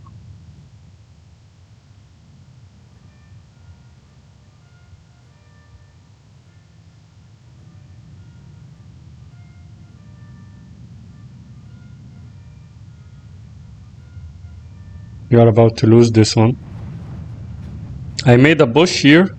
We are about to lose this one. I made a bush here.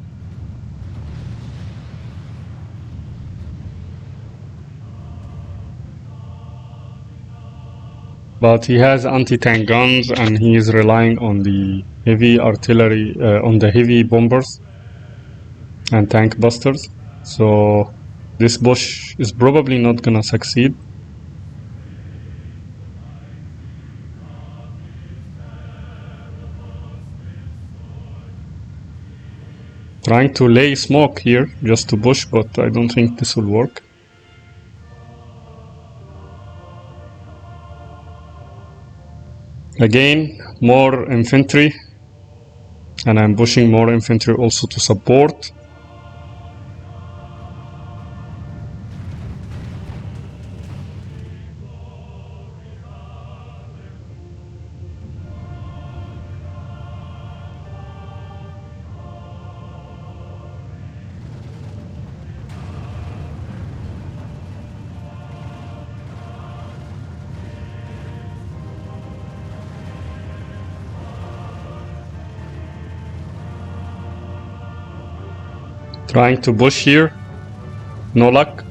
But he has anti-tank guns and he is relying on the heavy artillery, on the heavy bombers and tank busters. So this bush is probably not gonna succeed. Trying to lay smoke here just to push, but I don't think this will work. Again, more infantry, and I'm pushing more infantry also to support. Trying to push here, no luck.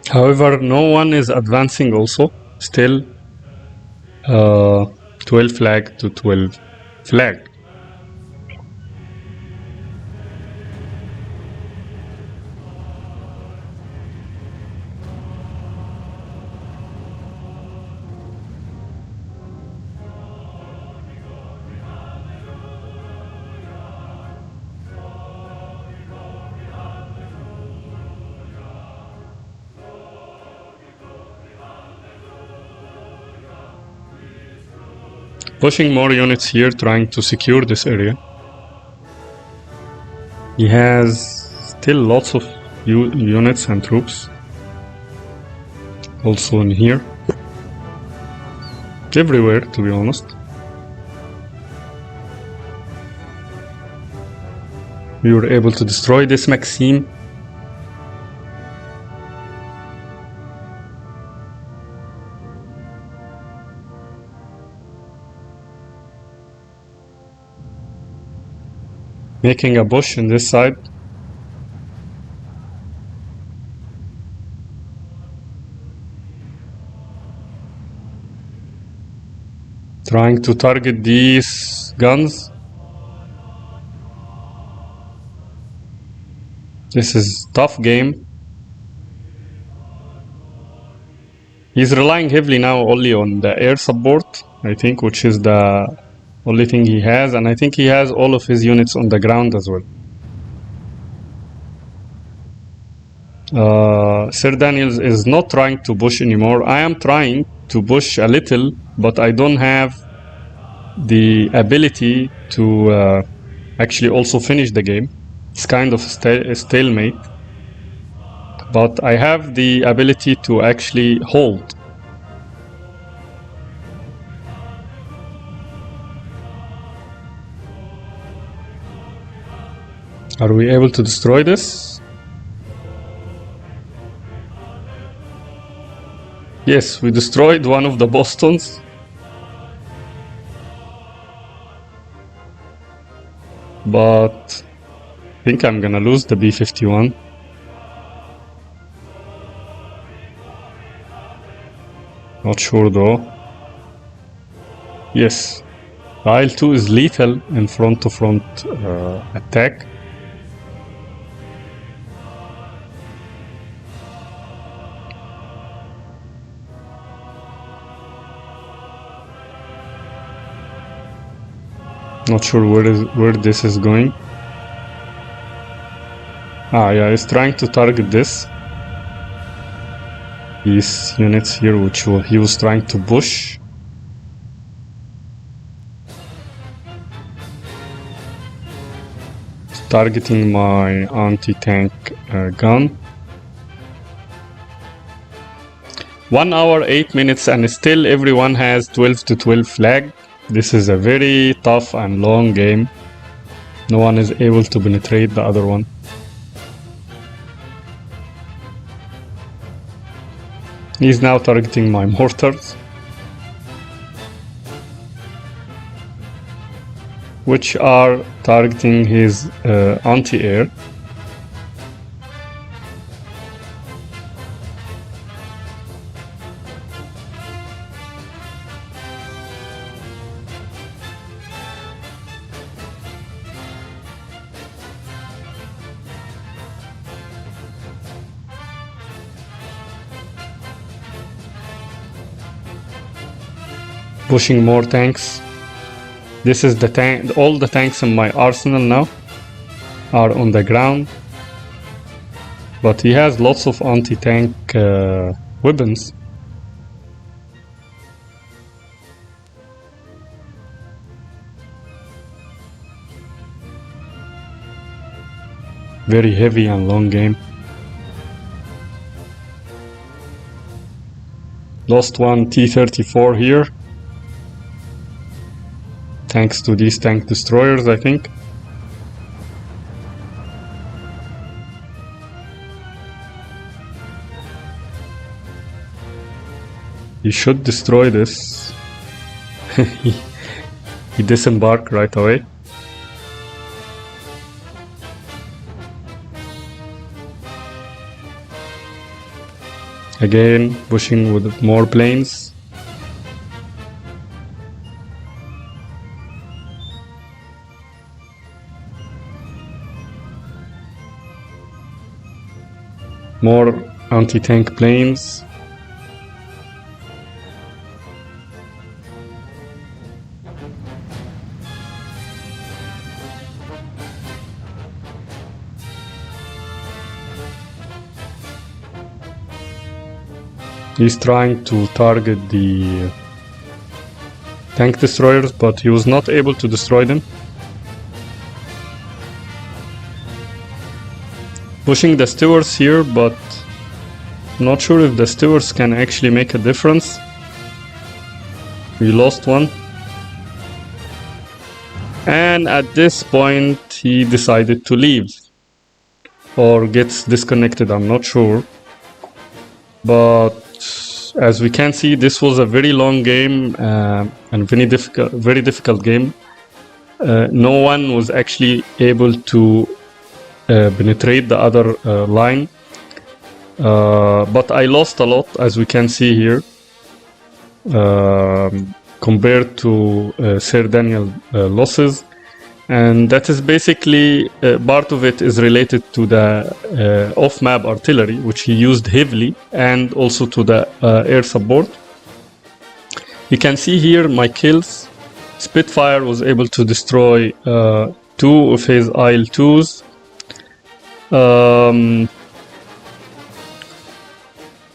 However, no one is advancing also, still 12 flag to 12 flag. Pushing more units here, trying to secure this area. He has still lots of units and troops. Also in here. Everywhere, to be honest. We were able to destroy this Maxime. Making a bush in this side. Trying to target these guns. This is tough game. He's relying heavily now only on the air support, I think, which is the only thing he has, and I think he has all of his units on the ground as well. Sir Daniels is not trying to push anymore. I am trying to push a little, but I don't have the ability to actually also finish the game. It's kind of a stalemate, but I have the ability to actually hold. Are we able to destroy this? Yes, we destroyed one of the Bostons. But I think I'm gonna lose the B-51. Not sure though. Yes, IL-2 is lethal in front-to-front attack. Not sure where this is going. Yeah, he's trying to target this. These units here, which he was trying to push. Targeting my anti-tank gun. 1 hour, 8 minutes, and still everyone has 12 to 12 flag. This is a very tough and long game. No one is able to penetrate the other one. He's now targeting my mortars, which are targeting his anti-air. Pushing more tanks. This is the tank. All the tanks in my arsenal now are on the ground, but he has lots of anti-tank weapons. Very heavy and long game. Lost one T-34 here. Thanks to these tank destroyers, I think. He should destroy this. he disembarked right away. Again, pushing with more planes. More anti-tank planes. He's trying to target the tank destroyers, but he was not able to destroy them. Pushing the stewards here, but not sure if the stewards can actually make a difference. We lost one. And at this point he decided to leave. Or gets disconnected, I'm not sure. But as we can see, this was a very long game and very difficult game. No one was actually able to penetrate the other line. But I lost a lot, as we can see here, compared to Sir Daniel losses. And that is basically part of it is related to the off-map artillery, which he used heavily, and also to the air support. You can see here my kills. Spitfire was able to destroy 2 of his IL-2s.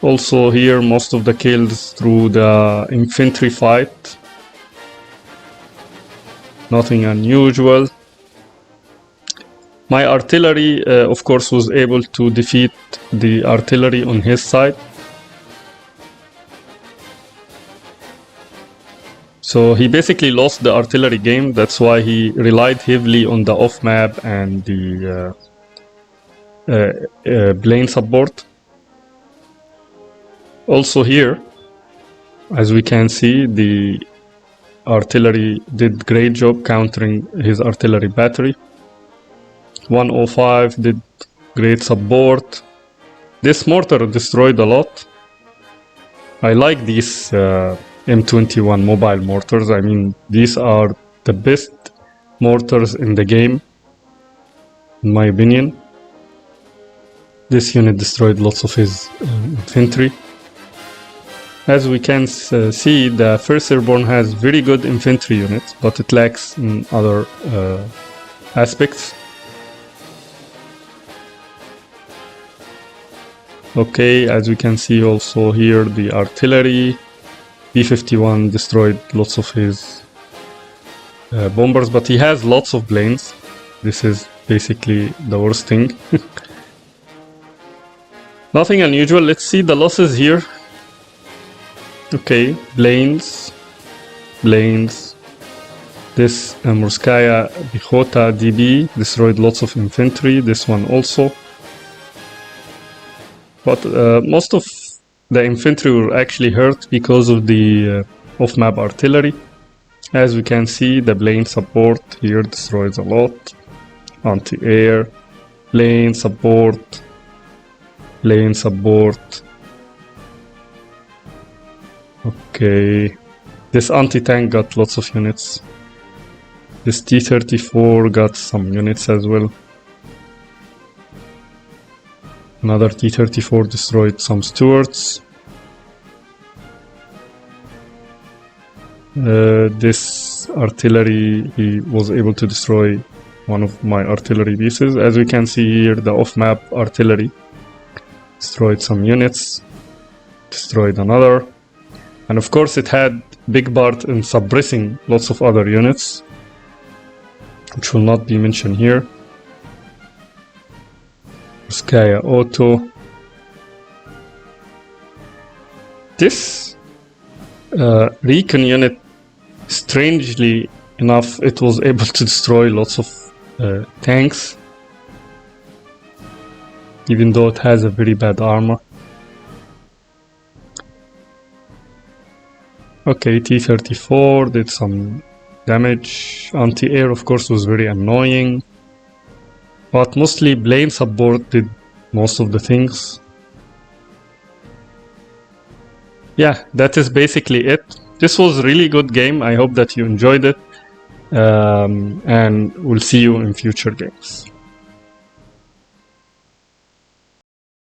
Also here most of the kills through the infantry fight. Nothing unusual. My artillery, of course, was able to defeat the artillery on his side. So he basically lost the artillery game. That's why he relied heavily on the off-map and the plane support. Also here, as we can see, the artillery did great job countering his artillery battery. 105 did great support. This mortar destroyed a lot. I like these M21 mobile mortars. I mean, these are the best mortars in the game, in my opinion. This unit destroyed lots of his infantry. As we can see, the 1st Airborne has very good infantry units, but it lacks in other aspects. Okay, as we can see also here, the artillery. B-51 destroyed lots of his bombers, but he has lots of planes. This is basically the worst thing. Nothing unusual. Let's see the losses here. Okay, planes. This Murskaya Bikhota DB destroyed lots of infantry. This one also. But most of the infantry were actually hurt because of the off-map artillery. As we can see, the plane support here destroys a lot. Anti-air, plane support. Okay, this anti-tank got lots of units. This T-34 got some units as well. Another T-34 destroyed some Stuarts. This artillery, he was able to destroy one of my artillery pieces. As we can see here, the off-map artillery destroyed some units, destroyed another. And of course it had big part in suppressing lots of other units, which will not be mentioned here. Skya Auto. This recon unit, strangely enough, it was able to destroy lots of tanks, even though it has a very bad armor. Okay, T-34 did some damage. Anti-air, of course, was very annoying. But mostly plane support did most of the things. Yeah, that is basically it. This was a really good game. I hope that you enjoyed it. And we'll see you in future games.